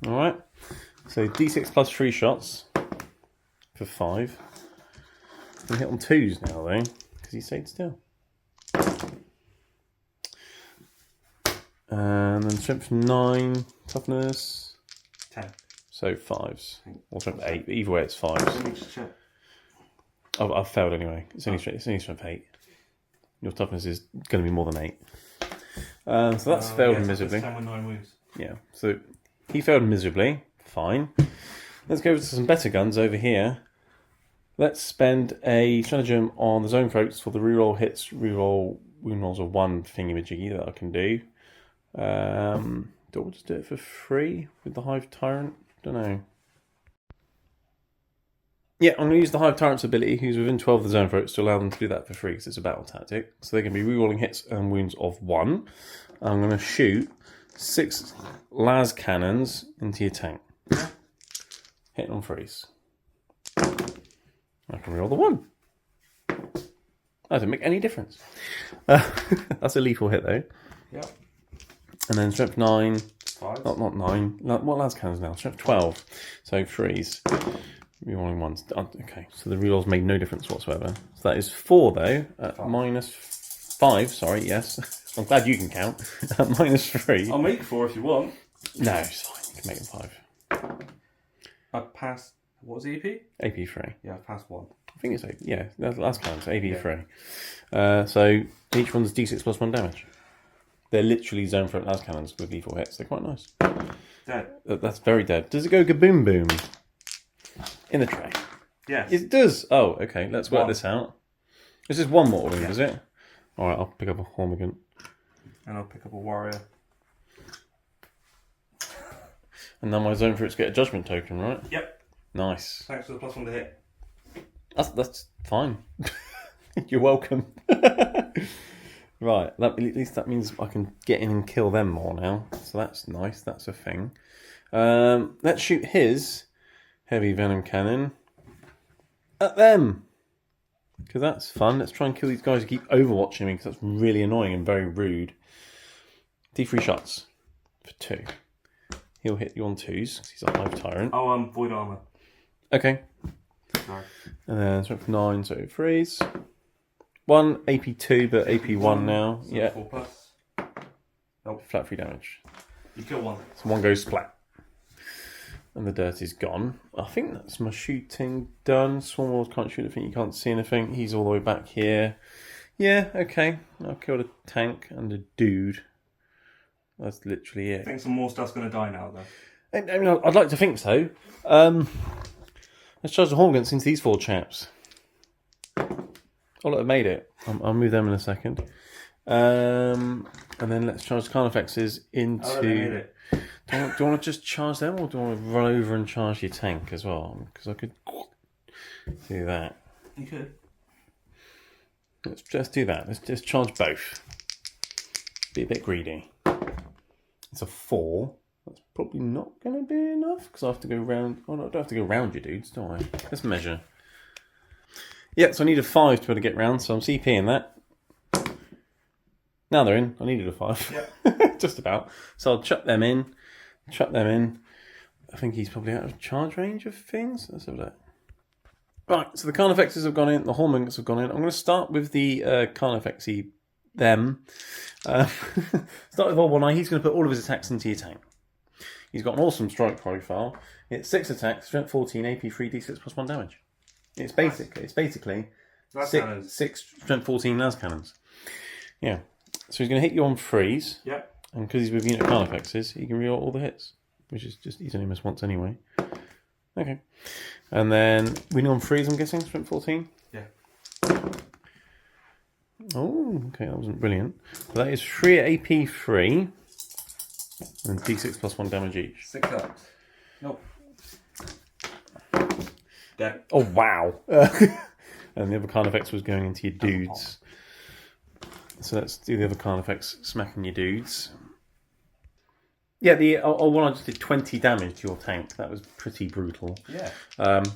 Alright. So D6 +3 shots for 5. I'm hit on 2s now though, because he stayed still. And then strength 9, toughness 10. So 5s. Or strength 8, but either way it's 5s. Let me just check. I've failed anyway. It's only strength 8. Your toughness is going to be more than 8. So that's failed miserably. 10 with 9 wounds. Yeah, so he failed miserably. Fine. Let's go to some better guns over here. Let's spend a stratagem on the zone throats for the reroll hits, reroll wound rolls of 1 thingy-majiggy that I can do. Do I just do it for free with the Hive Tyrant? Don't know. Yeah, I'm going to use the Hive Tyrant's ability, who's within 12 of the zone throats, to allow them to do that for free because it's a battle tactic. So they're going to be rerolling hits and wounds of 1. I'm going to shoot 6 las cannons into your tank. Hitting on 3s. I can reroll the 1. That doesn't make any difference. That's a lethal hit though. Yep. And then strength 9. 5. Not 9. What las cannons now? Strength 12. So 3s. Rerolling 1s. Okay, so the rerolls made no difference whatsoever. So that is 4 though. At -5. Sorry, yes. I'm glad you can count. At -3. I'll make 4 if you want. No, it's fine. You can make them 5. I passed. What was the EP? AP3. Yeah, I passed 1. I think it's 8. Yeah, that's last count. So AP3. So each one's D6 +1 damage. They're literally zone front las cannons with lethal hits. They're quite nice. Dead. That's very dead. Does it go kaboom boom? In the tray. Yes. It does. Oh, okay. Let's work this out. This is one mortal wound, is it? All right, I'll pick up a Hormigant. And I'll pick up a warrior. And now my zone for it to get a judgment token, right? Yep. Nice. Thanks for the +1 to hit. That's fine. You're welcome. Right, at least that means I can get in and kill them more now. So that's nice. That's a thing. Let's shoot his heavy venom cannon at them. Because that's fun. Let's try and kill these guys who keep overwatching me, because that's really annoying and very rude. D3 shots for 2. He'll hit you on 2s, because he's a Hive Tyrant. Oh, Void Armor. Okay. Sorry. And then strength 9, so 3s. 1, AP 2, but AP 1 now. So Yeah. 4+. Nope. Flat 3 damage. You kill one. So 1 goes splat. And the dirt is gone. I think that's my shooting done. Swarm Lord can't shoot anything, you can't see anything. He's all the way back here. Yeah, okay. I've killed a tank and a dude. That's literally it. I think some more stuff's going to die now, though. I mean, I'd like to think so. Let's charge the Hormigants into these 4 chaps. Oh, look, I've made it. I'll move them in a second. And then let's charge the Carnifexes into... Oh, they made it. Do you want to just charge them, or do you want to run over and charge your tank as well? Because I could do that. You could. Let's just do that. Let's just charge both. Be a bit greedy. It's a 4. That's probably not going to be enough, because I have to go round... Oh, no, I don't have to go round you dudes, do I? Let's measure. Yeah, so I need a 5 to be able to get round, so I'm CPing that. Now they're in. I needed a 5. Yep. Just about. So I'll chuck them in. Chuck them in. I think he's probably out of charge range of things. Let's have a look. Right, so the Carnifexes have gone in. The Hormigants have gone in. I'm going to start with the Carnifexy, them. Start with Old One Eye. He's going to put all of his attacks into your tank. He's got an awesome strike profile. It's 6 attacks, strength 14, AP 3, D6 plus 1 damage. It's basically six strength 14 las cannons. Yeah. So he's going to hit you on 3s. Yep. And because he's with unit Carnifexes, he can reroll all the hits. Which is just, he's only missed once anyway. Okay. And then winning on 3s, I'm guessing, strength 14? Yeah. Oh, okay, that wasn't brilliant. So that is 3 AP 3. And D6 plus 1 damage each. 6 ups. Nope. Dead. Oh, wow. And the other Carnifex was going into your dudes. So let's do the other Carnifex smacking your dudes. Yeah, the old one I just did 20 damage to your tank. That was pretty brutal. Yeah.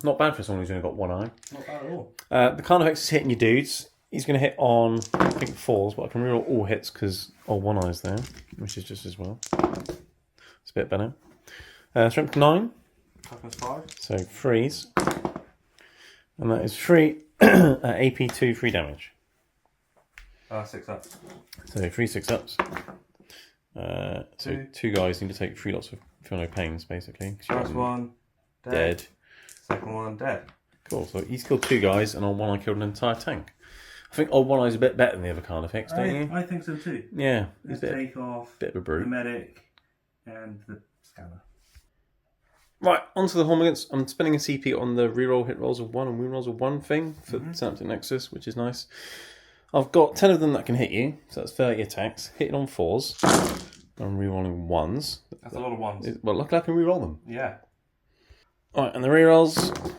Not bad for someone who's only got 1 eye. Not bad at all. The Carnifex is hitting your dudes. He's going to hit on, I think, 4s, but I can reroll all hits because old 1 eye's there, which is just as well. It's a bit better. Strength 9. Toughness 5. So 3s. And that is 3 AP 2, 3 damage. 6 ups. So 3 6-ups. So 2 guys need to take 3 lots of feel no pains, basically. First one, dead. Second one, dead. Cool, so he's killed 2 guys, and old One Eye killed an entire tank. I think old One Eye's a bit better than the other Carnifex, don't you? I think so too. Yeah. Let's He's take off bit of a the brute. medic and the scanner. Right, onto the Hormigants. I'm spending a CP on the reroll hit rolls of 1 and wound rolls of 1 thing for Synaptic Nexus, which is nice. I've got 10 of them that can hit you, so that's 30 attacks. Hitting on 4s. I'm rerolling 1s. That's a lot of 1s. Well, luckily I can reroll them. Yeah. Alright, and the rerolls.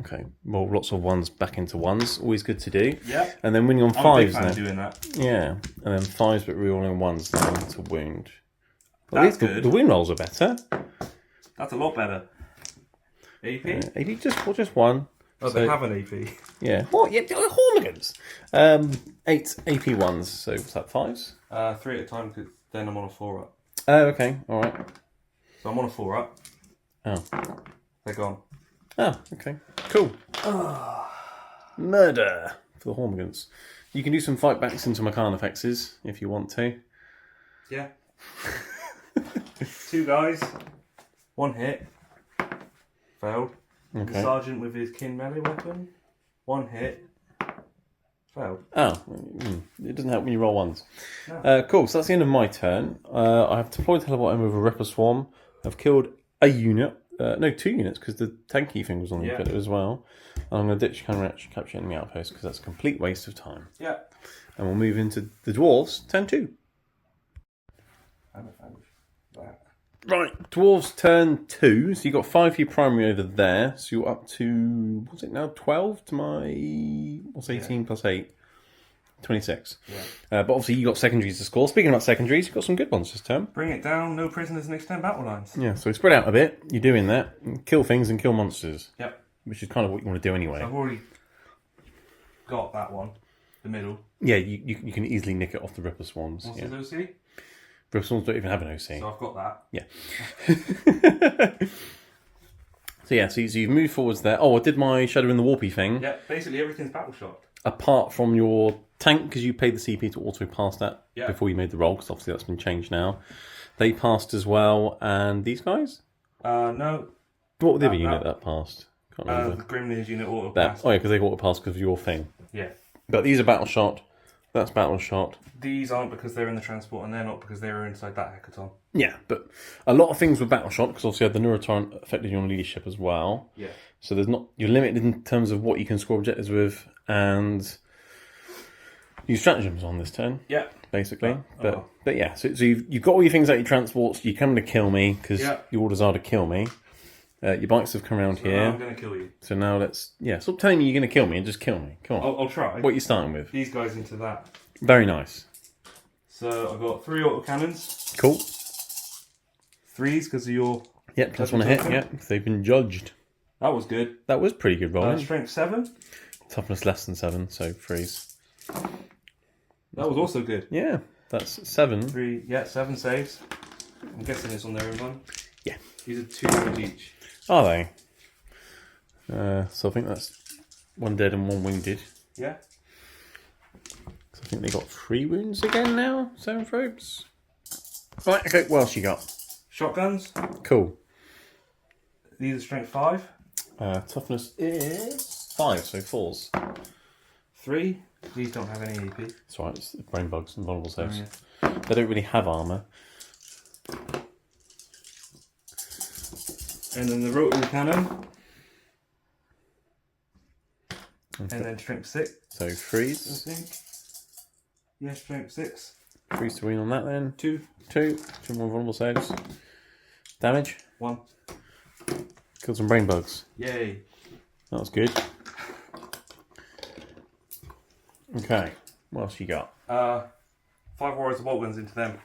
Okay, well, lots of 1s back into 1s. Always good to do. Yeah. And then winning on 5s I'm a big fan now. of doing that. Yeah, and then 5s but rerolling 1s now to wound. Well, That's at least good. The wound rolls are better. That's a lot better. AP? AP just 1. Oh, they have an AP. Yeah. What? Yeah, Hormigants. 8 AP 1s, so what's that, 5s? 3 at a time, because then I'm on a 4 up. Oh, okay, alright. So I'm on a 4 up. Oh. They're gone. Oh, okay. Cool. Murder for the Hormigants. You can do some fight backs into my Carnifexes if you want to. Yeah. 2 guys. 1 hit. Failed. Okay. The sergeant with his kin melee weapon. 1 hit. Failed. Oh, it doesn't help when you roll 1s. No. Cool, so that's the end of my turn. I have deployed Teleport M with a Ripper Swarm. I've killed a unit No, 2 units, because the tanky thing was on the bit as well. And I'm going to ditch camera capture enemy outpost, because that's a complete waste of time. Yeah. And we'll move into the dwarves, turn 2. Right, dwarves turn 2. So you've got 5 for your primary over there. So you're up to, what's it now, 12 to my, what's 18 plus 8? 26. Yeah. But obviously you got secondaries to score. Speaking about secondaries, you've got some good ones this term. Bring it down, no prisoners and extend battle lines. Yeah, so spread out a bit. You're doing that. Kill things and kill monsters. Yep. Which is kind of what you want to do anyway. So I've already got that one, the middle. Yeah, you can easily nick it off the Ripper Swans. What's his OC? Ripper Swans don't even have an OC. So I've got that. Yeah. so you've moved forwards there. Oh, I did my Shadow in the Warpy thing. Yeah, basically everything's battle shot. Apart from your tank, because you paid the CP to auto pass that Yeah. before you made the roll, because obviously that's been changed now. They passed as well, and these guys? No. What was the other unit that passed? Can't remember. The Grimnir's unit auto That. passed. Oh yeah, because they auto passed because of your thing. Yeah. But these are battle shot. That's battle shot. These aren't because they're in the transport, and they're not because they were inside that hackathon. Yeah, but a lot of things were battle shot because obviously the Neurotorrent affected your leadership as well. Yeah. So you're limited in terms of what you can score objectives with and use stratagems on this turn. Yeah. Basically, but yeah, so you've got all your things out your transports. You come to kill me because your orders are to kill me. Your bikes have come around here. I'm going to kill you. So now stop telling me you're going to kill me and just kill me. Come on. I'll try. What are you starting with? These guys into that. Very nice. So I've got 3 autocannons. Cool. 3s because of your... Yep, plus 1 a hit. Yep, they've been judged. That was good. That was pretty good rolling. Strength 7. Toughness less than 7, so 3s. That was also good. Yeah, that's 7. 3, 7 saves. I'm guessing it's on their own one. Yeah. These are 2 damage each. Are they? So I think that's 1 dead and 1 wounded. Yeah. So I think they got 3 wounds again now, 7 probes. Right, okay, what else you got? Shotguns. Cool. These are strength 5. Toughness is 5, so 4s. 3. These don't have any AP. That's right, it's brain bugs and vulnerable saves. Yeah. They don't really have armour. And then the rotary cannon. Okay. And then strength 6. So I 3s. think. Yeah, strength 6. 3s to win on that then. 2. 2 more vulnerable saves. Damage. 1. Killed some brain bugs. Yay. That was good. Okay, what else you got? 5 warriors of bolt guns into them.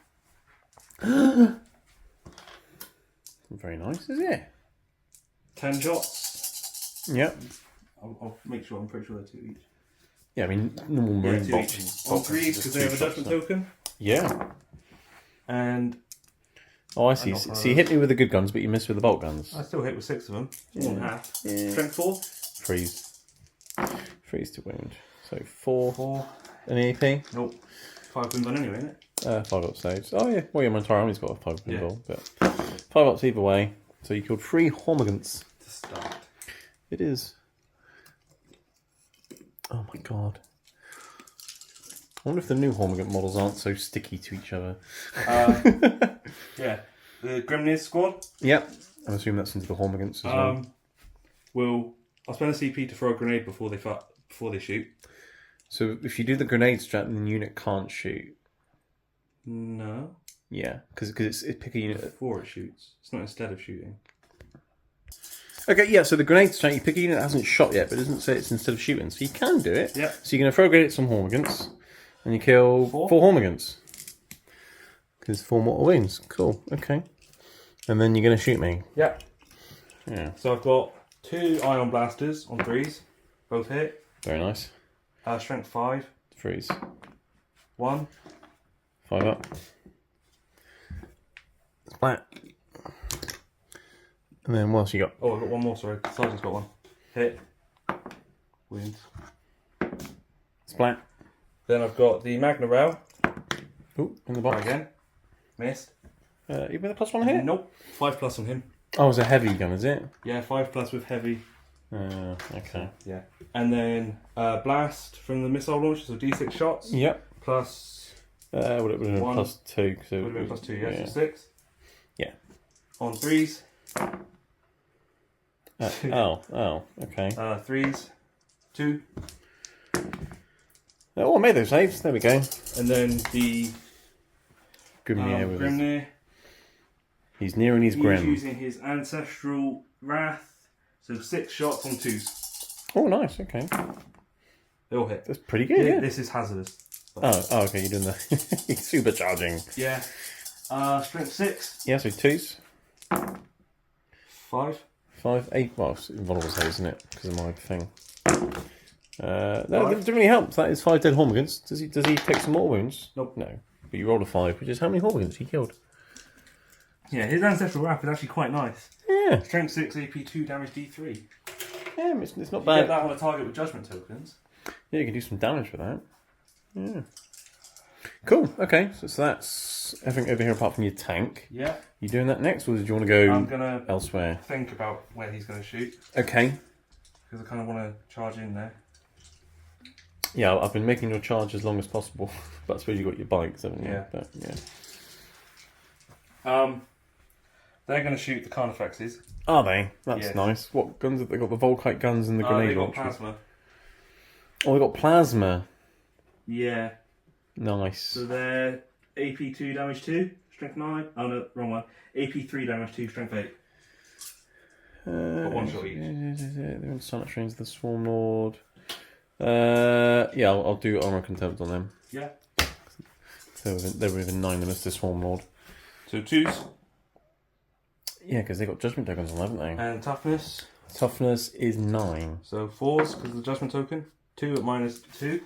Very nice, is it? 10 shots. Yep. I'll make sure. I'm pretty sure they're 2 each. Yeah, I mean, normal marine 2 bolts. each. On 3 because they have a judgment token. Yeah. And Oh, I see. So you hit me with the good guns, but you missed with the bolt guns. I still hit with 6 of them. 1.5. Yeah. Strength 4. Freeze. Freeze to wound. So 4. 4. An EP. Nope. 5 wounds on anyway, isn't it? 5 up saves. Oh yeah. Well, yeah, my entire army's got a 5 Yeah. ball, but 5 ups either way. So you killed 3 Hormigants. To start. It is. Oh my god. I wonder if the new Hormigant models aren't so sticky to each other. Yeah. The Grimnir's squad. Yep. I'm assuming that's into the Hormigants as well. I'll spend a CP to throw a grenade before they shoot. So if you do the grenade strat, then the unit can't shoot. No. Yeah, because it's pick a unit. Before it shoots. It's not instead of shooting. Okay, yeah, so the grenade strat, you pick a unit that hasn't shot yet, but it doesn't say it's instead of shooting. So you can do it. Yeah. So you're going to throw a grenade at some Hormigants, and you kill 4 Hormigants. Because 4 mortal wounds. Cool, okay. And then you're going to shoot me. Yeah. Yeah. So I've got 2 ion blasters on 3s. Both hit. Very nice. Strength 5. Freeze. 1. 5 up. Splat. And then what else you got? Oh, I've got 1 more, sorry. Sergeant's got 1. Hit. Wound. Splat. Then I've got the Magna Rail. Ooh, in the box. Again. Missed. You with a +1 here? Nope. 5+ on him. Oh, it's a heavy gun, is it? Yeah, 5+ with heavy. Okay. Yeah. And then blast from the missile launcher, so D6 shots. Yep. Plus. Would it have been 1. +2? Would have been +2, yeah, so 6. Yeah. On 3s. Okay. 3s, 2. Oh, I made those saves. There we go. And then the Grimnir with his... Grimnir. He's near and he's grim. He's using his Ancestral Wrath. So 6 shots on 2s. Oh, nice. Okay. They all hit. That's pretty good, yeah. This is hazardous. Oh, okay. You're doing the supercharging. Yeah. Strength 6. Yeah, so 2s. 5. 5, 8. Well, it's invulnerable saves, isn't it? Because of my thing. No, it doesn't really help. That is 5 dead Hormigans. Does he take some more wounds? Nope. No. But you rolled a 5, which is how many Hormigans he killed? Yeah, his Ancestral Wrath is actually quite nice. Yeah. Strength 6, AP 2, damage D3. Yeah, it's not You bad. get that on a target with Judgment tokens. Yeah, you can do some damage with that. Yeah. Cool. Okay, so that's everything over here apart from your tank. Yeah. You doing that next, or did you want to go I'm going to elsewhere? think about where he's going to shoot. Okay. Because I kind of want to charge in there. Yeah, I've been making your charge as long as possible. But I suppose you got your bikes, haven't you? Yeah. But, yeah. They're going to shoot the Carnifexes. Are they? That's Yes. nice. What guns have they got? The Volkite guns and the They grenade got launchers. Plasma. Oh, they got plasma. Yeah. Nice. So they're AP 2, damage 2, strength 9. Oh no, wrong one. AP 3, damage 2, strength 8. Got one shot each. They're in Sonic Trains, the Swarm Lord. Yeah, I'll do Honor Contempt on them. Yeah. They were within 9 of us, the Swarm Lord. So 2s. Yeah, because they got Judgment tokens on, haven't they? And toughness. Toughness is 9. So 4s because of the Judgment token. 2 at -2.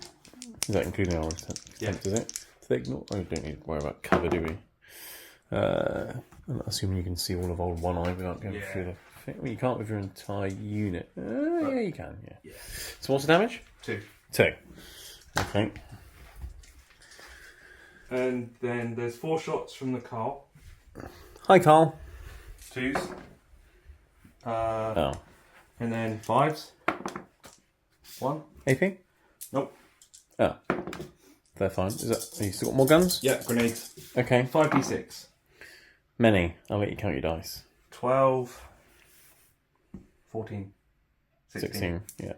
Is that including our contempt, Yeah. is it? Do they ignore? Oh, we don't need to worry about cover, do we? I'm assuming you can see all of old One Eye without going through the thing. Well, you can't with your entire unit. Yeah, you can, yeah. So what's the damage? 2. 2. Okay. And then there's 4 shots from the Carl. Hi, Carl. 2s. Oh. And then 5s. 1. AP? Nope. Oh. They're fine. Is that? Have you still got more guns? Yeah, grenades. Okay. 5d6. Many. I'll let you count your dice. 12. 14. 16. Yeah.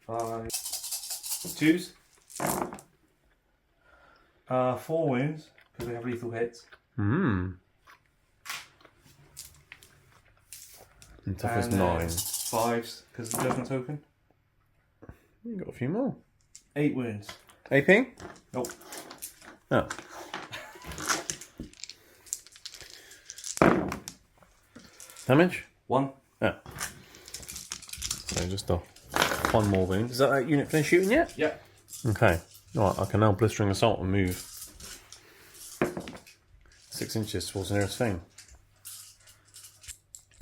5. 2s. 4 wounds, because they have lethal hits. And toughness And 9. 5s, because of the Judgment token. You got a few more. 8 wounds. AP? Nope. Oh. Damage? 1. Oh. So just a 1 more wound. Is that unit finished shooting yet? Yep. Okay. Alright, I can now Blistering Assault and move 6 inches towards the nearest thing.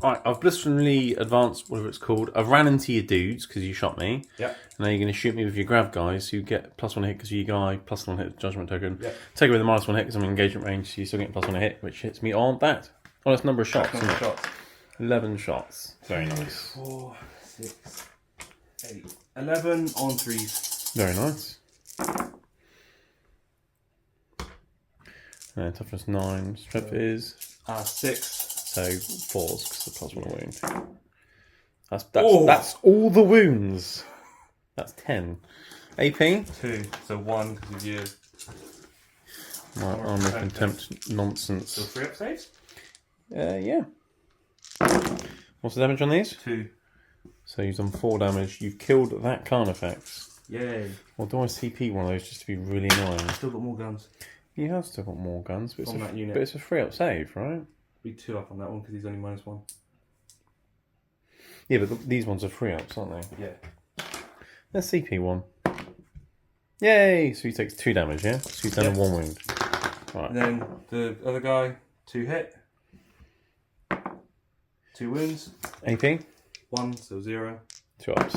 Alright, I've blisteringly advanced, whatever it's called. I've ran into your dudes because you shot me. Yep. Now you're going to shoot me with your grab guys who get +1 hit because you guy, +1 hit Judgment token. Yep. Take away the -1 hit because I'm in engagement range, so you still get +1 hit, which hits me on that. Oh, that's number of shots. Number of shots. 11 shots. Very nice. 4, 6, 8. 11 on 3s. Very nice. And toughness 9. Strength is 6. so 4s because the +1 wound. That's Oh. that's all the wounds. That's 10. AP. 2. So 1 because of your... My armor contempt nonsense. So 3 up saves? Yeah. What's the damage on these? 2. So you've done 4 damage. You've killed that Carnifex. Yay. Or do I CP one of those just to be really annoying? Still got more guns. You have still got more guns, but On that unit. but it's a 3-up save, right? Be 2 up on that one because he's only -1. Yeah, but these ones are 3-ups, aren't they? Yeah. Let's CP one. Yay! So he takes 2 damage, yeah? So he's done Yeah. 1 wound. Right. And then the other guy, 2 hit. 2 wounds. AP? 1, so 0. 2 ups.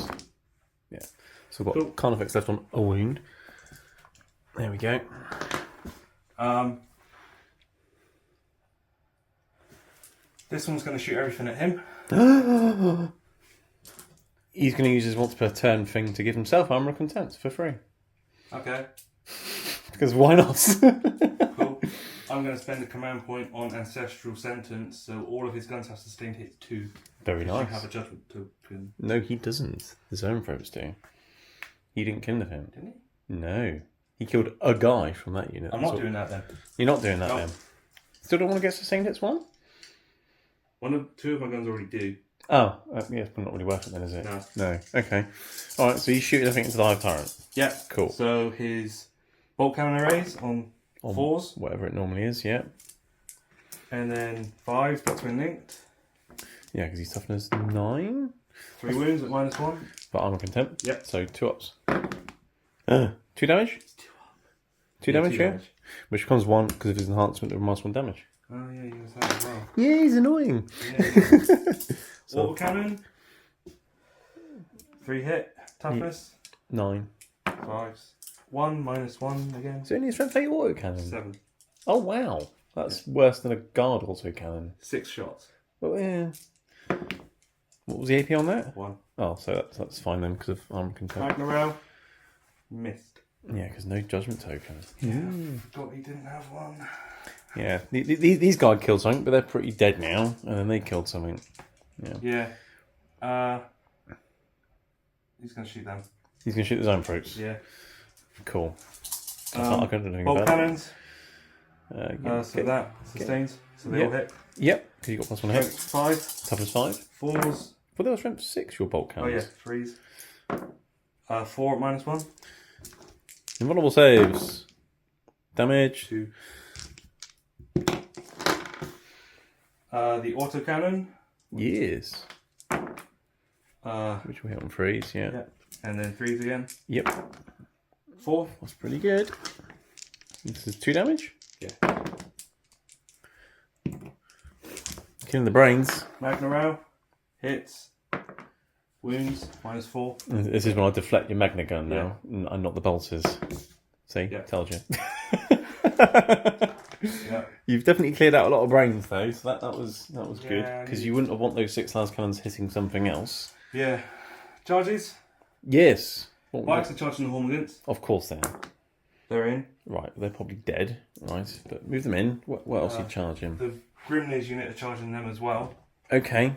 Yeah. So we've got Cool. Carnifex left on a wound. There we go. This one's going to shoot everything at him. He's going to use his once per turn thing to give himself armor of contempt for free. Okay. Because why not? Cool. I'm going to spend a command point on Ancestral Sentence, so all of his guns have sustained hits 2. Very Does he nice. have a judgment token? No, he doesn't. The Zoanthropes do. He didn't kill him. Didn't he? No. He killed a guy from that unit. I'm not doing that then. You're not doing that Nope. then? Still don't want to get sustained hits one? Two of my guns already do. Oh, yeah, it's not really worth it then, is it? No. No. Okay. Alright, so you shoot everything into the Hive Tyrant. Yeah. Cool. So his bolt cannon arrays on 4s. Whatever it normally is, yeah. And then 5, that's been linked. Yeah, because he's toughness 9. 3 wounds at -1. For armor contempt. Yep. So 2 ups. 2 damage? 2 damage, two yeah? damage. Which becomes 1 because of his enhancement of -1 damage. Oh yeah, he was that as well. Yeah, he's annoying. Yeah. So- Auto cannon. 3 hit. Toughness. 9. 5s. 1 -1 again. Is it only a strength 8 autocannon? 7. Oh, wow. That's worse than a guard autocannon. 6 shots. Well, yeah. What was the AP on that? 1. Oh, so that's fine then because of armor contempt. Magna missed. Yeah, because no judgment token. Forgot he didn't have one. Yeah, these guys killed something, but they're pretty dead now. And then they killed something. Yeah. He's gonna shoot them. He's going to shoot his own fruits. Yeah. Cool. I couldn't do anything Bolt about it. cannons. So that sustains. So they all hit. Yep, because you got +1 hit. Strength 5. Toughness 5. 4s. Well, they were strength 6, your bolt Oh yeah, cannons. 3s. 4 at -1. Invulnerable saves. Damage. 2. The auto cannon. Yes. Uh, Which will hit on 3s, yeah. yeah. And then 3s again. Yep. 4. That's pretty good. This is 2 damage. Yeah. Killing the brains. Magna hits. Wounds -4. This is when I deflect your Magna gun now, and not the bolters. See? Yeah. Told you. Yeah. You've definitely cleared out a lot of brains though, so that was good. Yeah, Because you wouldn't have want those 6 las cannons hitting something else. Yeah. Charges. Yes. What would Bikes are charging the Hormigans. Of course they are. They're in. Right, they're probably dead, right? But move them in. What else are you charging? The Grimneys unit are charging them as well. Okay.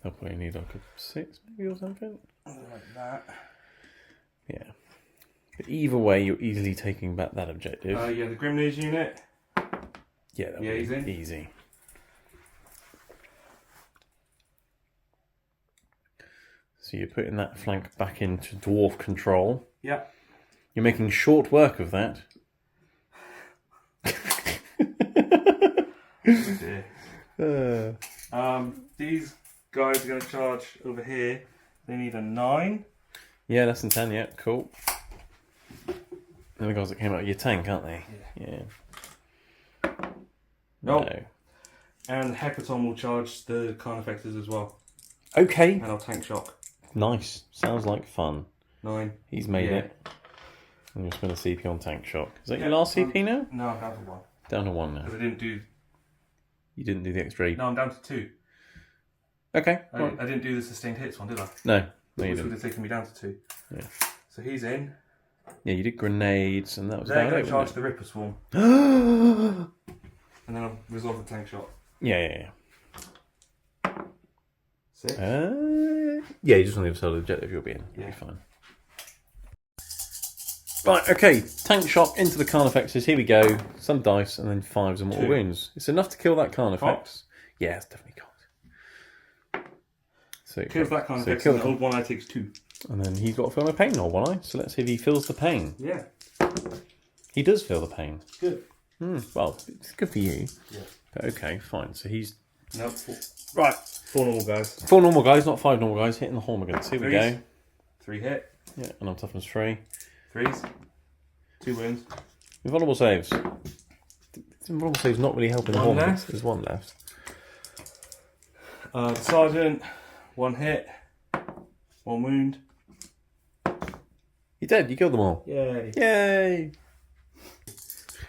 They'll probably need like a 6 maybe or something. Like that. Yeah. But either way, you're easily taking back that objective. Yeah, the Grimneys unit. Yeah, that'll he's in. be easy. So you're putting that flank back into dwarf control. Yeah. You're making short work of that. These guys are going to charge over here. They need a 9. Yeah, less than 10, yeah, cool. They're the guys that came out of your tank, aren't they? Yeah. No. And Hecaton will charge the Carnifexes as well. Okay. And I'll tank shock. Nice. Sounds like fun. 9. He's made Yeah. it. And you're spending a CP on tank shock. Is that your last CP now? No, I'm down to 1. Down to 1 now. Because I didn't do... You didn't do the extra. No, I'm down to 2. Okay. I Right. didn't do the sustained hits one, did I? No. No, you Which would didn't. have taken me down to 2. Yeah. So he's in. Yeah, you did grenades, and that was They're about going it. to charge wasn't the Ripper Swarm. it? And then I'll resolve the tank shot. Yeah. 6. Yeah, you just want to sell the objective, you'll be in. You'll Yeah. be fine. Right, okay. Tank shock into the Carnifexes. Here we go. Some dice, and then 5s and mortal 2. wounds. It's enough to kill that Carnifex. Cox. Yeah, it's definitely Cox. So Kills that kind of so effect, kill and the old one eye takes 2. And then he's got to feel no pain or one eye. So let's see if he feels the pain. Yeah. He does feel the pain. Good. Well, it's good for you. Yeah. But okay, fine. So he's... Nope. Right. 4 normal guys. 4 normal guys, not 5 normal guys, hitting the Hormigans. Here we go. 3s. 3 hit. Yeah, and I'm toughness 3. 3s. 2 wounds. Invulnerable saves. Invulnerable saves not really helping the One Hormigans. left. There's 1 left. The Sergeant. 1 hit. 1 wound. You're dead, you killed them all. Yay. Yay!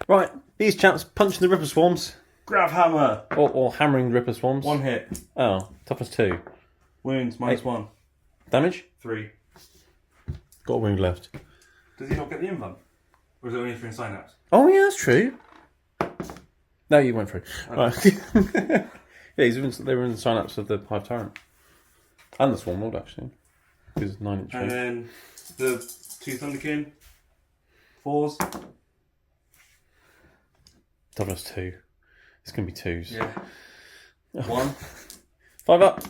Right, these chaps punching the Ripper Swarms. Grav Hammer. Or hammering the Ripper Swarms. 1 hit. Oh, toughness 2. Wounds -1. Damage? 3. Got a wound left. Does he not get the invuln? Or is it only for in synapse? Oh yeah, that's true. No, you went through. Right. Yeah, they were in the sign-ups of the Hive Tyrant. And the Swarm Lord, actually. Because 9-inch. And then the 2 Thunderkin. 4s. Toughness 2. It's going to be 2s. Yeah. 1. 5 up.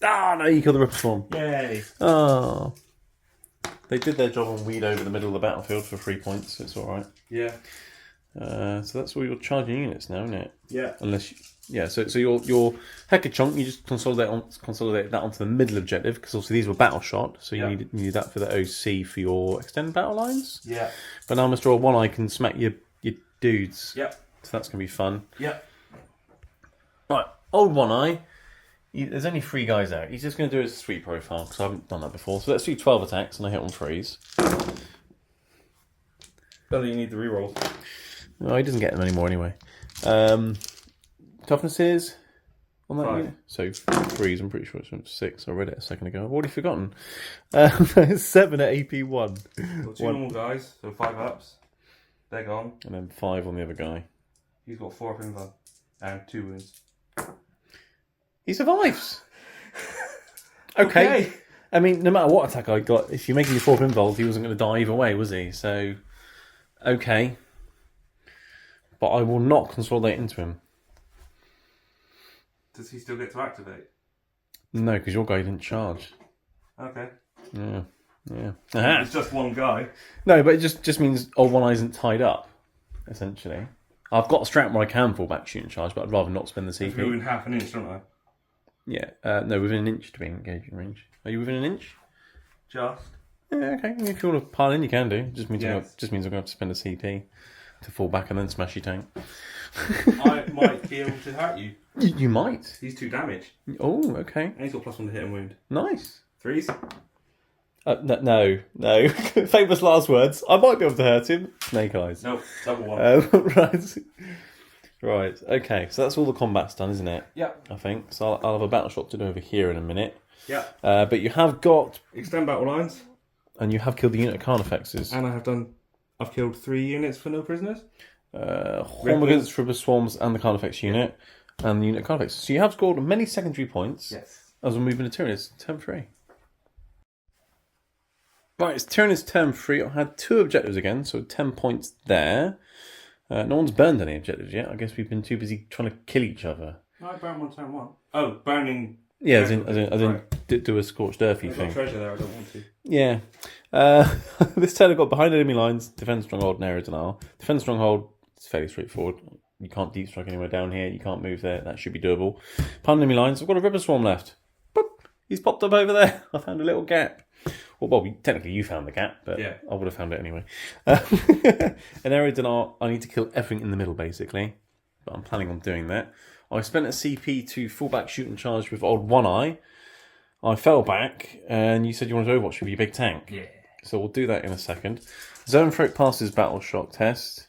Ah, no, you killed the Ripper Swarm. Yay. Oh. They did their job on weed over the middle of the battlefield for 3 points. It's alright. Yeah. So that's all your charging units now, isn't it? Yeah. Unless so your Hecker Chunk, you just consolidate that onto the middle objective, because obviously these were battle shot, so you need that for the OC for your extended battle lines. Yeah. But now Mr. Old One Eye can smack your dudes. Yep. So that's gonna be fun. Yep. Right, Old One Eye. There's only 3 guys out. He's just going to do his sweep profile, because I haven't done that before. So let's do 12 attacks, and I hit on 3s. Belly, you need the rerolls. No, he doesn't get them anymore anyway. Toughness is on that 5. unit. So 3s, I'm pretty sure it's 6. I read it a second ago. I've already forgotten. 7 at AP1. Got 2 normal guys, so 5 ups. They're gone. And then 5 on the other guy. He's got 4 up invuln and 2 wounds. He survives. Okay. I mean, no matter what attack I got, if you're making your 4th involved, he wasn't going to die either way, was he? So, okay. But I will not consolidate into him. Does he still get to activate? No, because your guy didn't charge. Okay. Yeah. It's just one guy. No, but it just means Old One Eye isn't tied up, essentially. I've got a strat where I can fall back, shoot and charge, but I'd rather not spend the CP. You're within half an inch, don't I? Yeah, no, within an inch to be engaging range. Are you within an inch? Just. Yeah, okay. If you want to pile in, you can do. Just means Yes. I'm going to have to spend a CP to fall back and then smash your tank. I might be able to hurt you. You might. He's 2 damage. Oh, okay. And he's got +1 to hit and wound. Nice. 3s. No. Famous last words. I might be able to hurt him. Snake eyes. Nope, double 1. Right. Okay. So that's all the combat's done, isn't it? Yeah. I think. So I'll have a battle shot to do over here in a minute. Yeah. But you have got, Extend battle lines. and you have killed the unit of Carnifexes. And I've killed 3 units for no prisoners. Hormagaunts, Ripper Swarms, and the Carnifex unit, and the unit of Carnifexes. So you have scored many secondary points. Yes. As we're moving to Tyranids, turn 3. Right, it's Tyranids turn 3. I had 2 objectives again, so 10 points there. No one's burned any objectives yet. I guess we've been too busy trying to kill each other. No, I burned 1 turn 1. Oh, burning. Yeah, as in Right. do a scorched earthy I've thing. got treasure there, I don't want to. Yeah. This turn I've got behind enemy lines, defend stronghold and area denial. Defend stronghold, it's fairly straightforward. You can't deep strike anywhere down here. You can't move there. That should be doable. Behind enemy lines, I've got a Ripper Swarm left. Boop. He's popped up over there. I found a little gap. Well, technically you found the gap, but Yeah. I would have found it anyway. An area denial, I need to kill everything in the middle, basically. But I'm planning on doing that. I spent a CP to fall back, shoot and charge with Old One Eye. I fell back, and you said you wanted to Overwatch with your big tank. Yeah. So we'll do that in a second. Zone Threat passes battle shock test.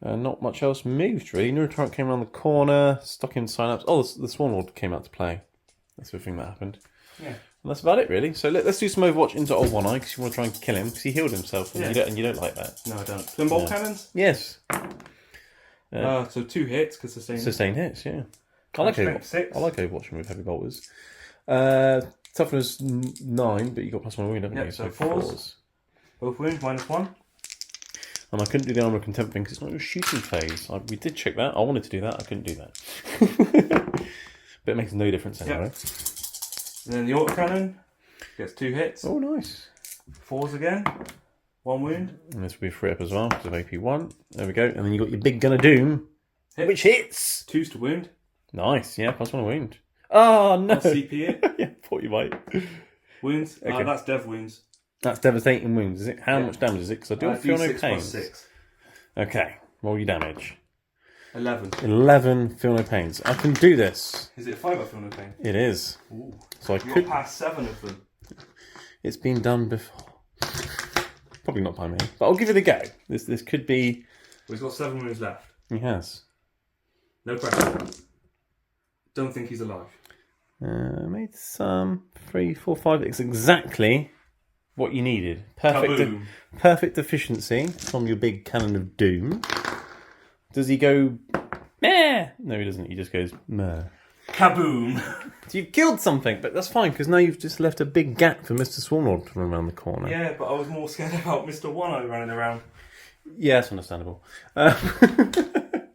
Not much else moved, really. Neurotorrent came around the corner, stuck in sign-ups. Oh, the Swarm Lord came out to play. That's the thing that happened. Yeah. And that's about it, really. So let's do some Overwatch into Old One Eye, because you want to try and kill him, because he healed himself, and, you don't like that. No, I don't. Twin bolt cannons? Yes. So 2 hits, because Sustain hits, yeah. I like strength 6. Overwatching with heavy bolters. Toughness 9, but you got +1 wound, haven't Yep, you? so 4s. Both wounds, -1. And I couldn't do the armor of contempt thing because it's not your shooting phase. We did check that. I wanted to do that. I couldn't do that. But it makes no difference anyway. Yep. And then the autocannon gets 2 hits. Oh, nice. 4s again. 1 wound. And this will be a 3 up as well because of AP1. There we go. And then you got your big gun of doom, Hit. which hits. 2s to wound. Nice. Yeah, +1 wound. Oh, no. That's CP it. Yeah, thought you might. Wounds. Okay. That's dev wounds. That's devastating wounds, is it? How Yeah. much damage is it? Because I do feel no D6 pain. plus 6. Okay, roll your damage. 11. 11, feel no pains. I can do this. Is it 5 up feel no pain? It is. Ooh. So I You could. got past 7 of them. It's been done before. Probably not by me, but I'll give it a go. This could be. Well, he's got 7 wounds left. He has. No pressure. Don't think he's alive. Made some 3, 4, 5. It's exactly what you needed. Kaboom. Perfect efficiency from your big cannon of doom. Does he go? Meh? No, he doesn't. He just goes meh. Kaboom! So you've killed something, but that's fine, because now you've just left a big gap for Mr. Swarmlord to run around the corner. Yeah, but I was more scared about Mr. One-Eye running around. Yeah, that's understandable.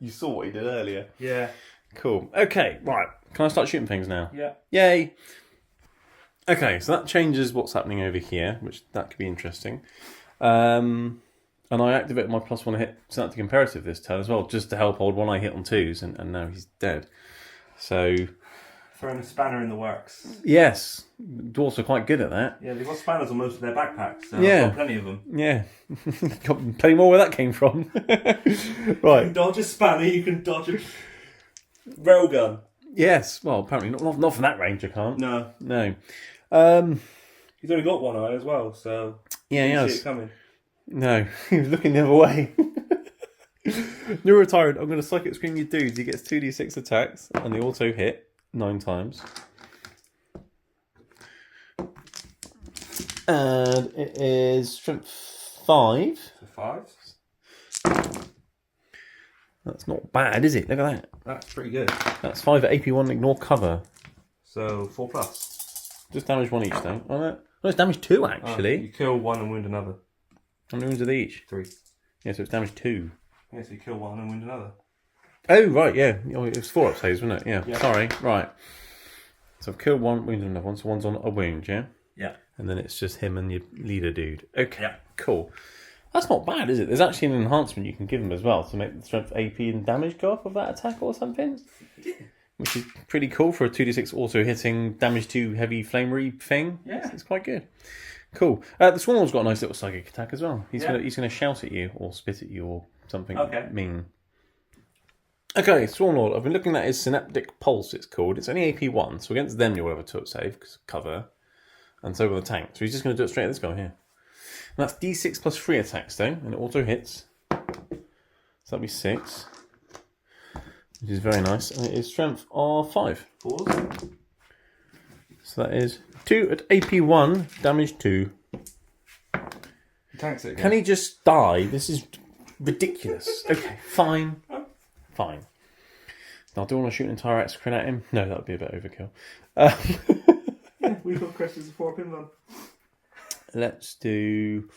You saw what he did earlier. Yeah. Cool. Okay, right. Can I start shooting things now? Yeah. Yay! Okay, so that changes what's happening over here, which that could be interesting. And I activate my +1 hit synaptic imperative this turn as well, just to help old One-Eye hit on 2s, and now he's dead. So... Throwing a spanner in the works. Yes, dwarves are quite good at that. Yeah, they've got spanners on most of their backpacks, so Yeah. I've got plenty of them. Yeah. Got plenty more where that came from. You Right. can dodge a spanner, you can dodge a railgun. Yes. Well, apparently not from that range, I can't. No. No. He's only got one eye as well, so Yeah, he you see has. it coming. No, he was looking the other way. Neurotyrant, I'm going to Psychic Scream your dudes. He gets 2d6 attacks, and they auto hit 9 times. And it is strength 5. So 5. That's not bad, is it? Look at that. That's pretty good. That's 5 at AP1, ignore cover. So 4+. Just damage 1 each, though. Oh, no, it's damage 2, actually. You kill one and wound another. How many wounds are they each? 3. Yeah, so it's damage 2. Yeah, so you kill one and wound another. Oh, right, yeah. Oh, it was 4 up saves, wasn't it? Yeah, Yeah. sorry. Right. So I've killed one, wounded another one, so one's on a wound, yeah? Yeah. And then it's just him and your leader dude. Okay, Yeah. cool. That's not bad, is it? There's actually an enhancement you can give him as well to make the strength, AP, and damage go up of that attack or something. Yeah. Which is pretty cool for a 2d6 auto hitting damage 2 heavy flamery thing. Yeah. It's quite good. Cool. The Swarmlord's got a nice little psychic attack as well. He's Yeah. gonna shout at you or spit at you or something Okay. mean. Okay, Swarmlord. I've been looking at his Synaptic Pulse, it's called. It's only AP1, so against them you'll have a tut save, because cover. And so will the tank. So he's just going to do it straight at this guy here. And that's D6 plus 3 attacks, though, and it auto hits. So that'll be 6. Which is very nice. And it is strength of 5. 4. So that is 2 at AP1, damage 2. He tanks it again. Can he just die? This is ridiculous. Okay, fine. Fine. Now, do I want to shoot an entire axe crit at him? No, that would be a bit overkill. Yeah, we've got questions before I pin them. Let's do...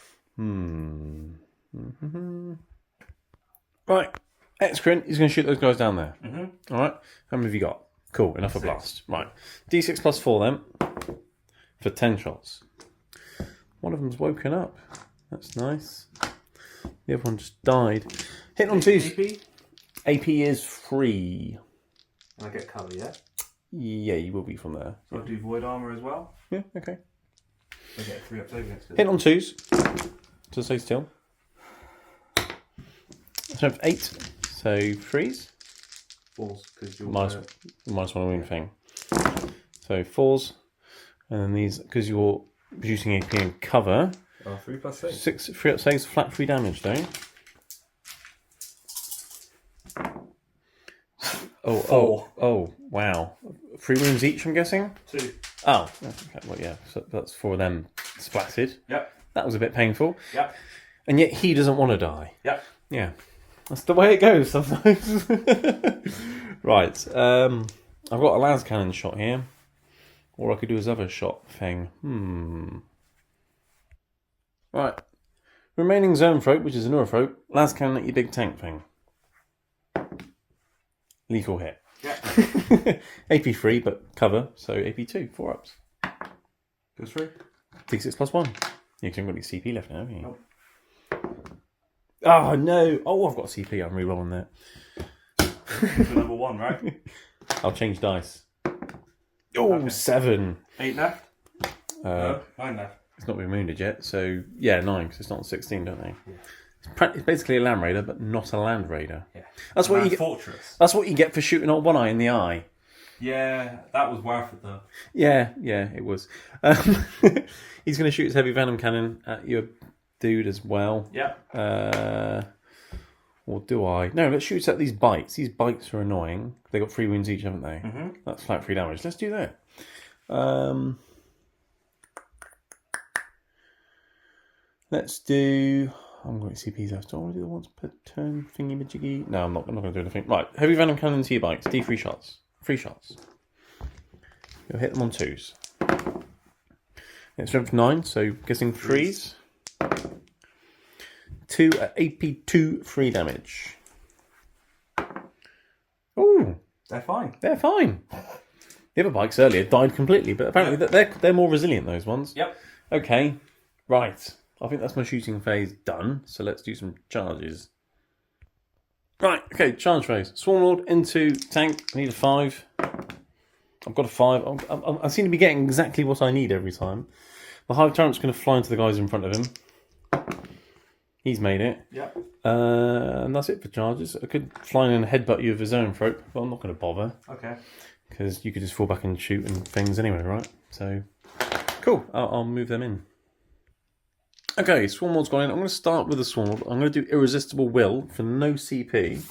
Right. X-Crit, he's going to shoot those guys down there. Mm-hmm. Alright. How many have you got? Cool, enough for blast. Right. D6 plus 4 then. For 10 shots. One of them's woken up. That's nice. The other one just died. Hit on 2s. AP? AP is free. And I get cover, yeah? Yeah, you will be from there. So I'll do Void Armour as well. Yeah, okay. I get a 3 up save against it. Hit on 2s. So stay still. Strength 8. So freeze. 4s, because you're... Minus 1 wound thing. So 4s. And then these, because you're reducing AP and cover. 3 plus 6. 6 free up saves, flat 3 damage though. Oh, wow. 3 wounds each, I'm guessing? 2. Oh, okay, well, yeah, so that's 4 of them splatted. Yep. That was a bit painful. Yep. And yet he doesn't want to die. Yep. Yeah. That's the way it goes sometimes. Right. I've got a las cannon shot here. Or I could do his other shot thing. Right. Remaining zone throat, which is a neurothroat. Las cannon at your big tank thing. Lethal hit. Yeah. AP 3, but cover, so AP 2, 4 ups. Goes through. D6 plus 1. You haven't got any CP left now, have you? Nope. Oh, no. Oh, I've got CP. I'm re-rolling that. To number 1, right? I'll change dice. Oh, Okay. 7. 8 left? No, 9 left. It's not been wounded yet, so yeah, 9, because it's not on 16, don't they? Yeah. It's basically a land raider, but not a land raider. Yeah. That's what you get. Fortress. That's what you get for shooting old One Eye in the eye. Yeah, that was worth it though. Yeah, it was. He's going to shoot his heavy venom cannon at your dude as well. Yeah. Or do I? No, let's shoot at these bites. These bites are annoying. They got 3 wounds each, haven't they? Mm-hmm. That's flat 3 damage. Let's do that. Let's do... I'm going to CPs left. Do I want to do the once per turn thingy majiggy? No, I'm not going to do anything. Right, heavy venom cannon to your bites. D3 shots. 3 shots. You'll hit them on 2s. It's strength 9, so guessing 3s. 2 at AP2 free damage. Ooh, They're fine. they're fine. The other bikes earlier died completely, but apparently they're more resilient, those ones. Yep. Okay, right. I think that's my shooting phase done, so let's do some charges. Right, okay, charge phase. Swarmlord into tank. I need a 5. I've got a 5. I seem to be getting exactly what I need every time. The Hive Tyrant's going to fly into the guys in front of him. He's made it. Yep. And that's it for charges. I could fly in and headbutt you with his own throat, but I'm not going to bother. Okay. Because you could just fall back and shoot and things anyway, right? So, cool. I'll move them in. Okay, Swarmlord's gone in. I'm going to start with a Swarmlord. I'm going to do Irresistible Will for no CP.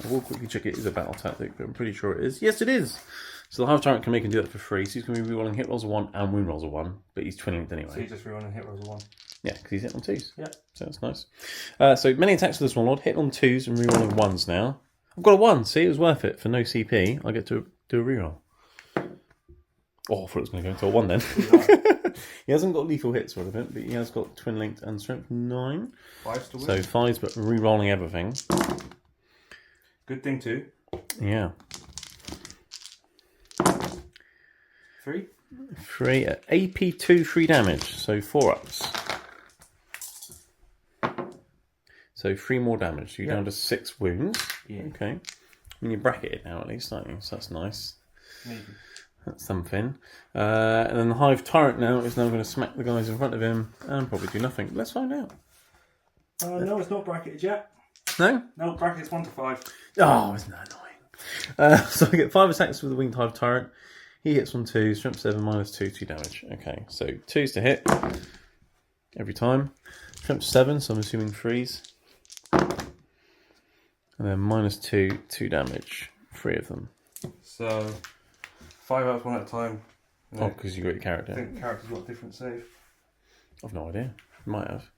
I will quickly check it is a battle tactic, but I'm pretty sure it is. Yes, it is. So the Hive Tyrant can make and do that for free. So he's going to be rerolling hit rolls of 1 and wound rolls of 1, but he's twin linked anyway. So you just rerolling hit rolls of 1. Yeah, because he's hit on 2s. Yeah. So that's nice. So many attacks for the Swarmlord. Hit on 2s and rerolling 1s now. I've got a 1. See, it was worth it. For no CP, I get to do a reroll. Oh, I thought it was going to go into a 1 then. He hasn't got lethal hits or anything, but he has got twin linked and strength 9. 5s to win. So 5s, but re-rolling everything. Good thing too. Yeah. 3. 3 at AP2 free damage, so 4 ups. So 3 more damage. So you're down to 6 wounds. Yeah. Okay. I mean, you're bracketed now at least, aren't you? So that's nice. Maybe. That's something. And then the Hive Tyrant now is now going to smack the guys in front of him and probably do nothing. Let's find out. No, it's not bracketed yet. No? No, bracket's 1 to 5. Oh, isn't that annoying? So I get 5 attacks with the Winged Hive Tyrant. He hits on 2, strength 7, -2, 2 damage. Okay, so 2s to hit every time. Strength 7, so I'm assuming 3s. And then -2, 2 damage. 3 of them. So 5 ups 1 at a time. Oh, because you got your I character. think character's got a different save. I've no idea. Might have.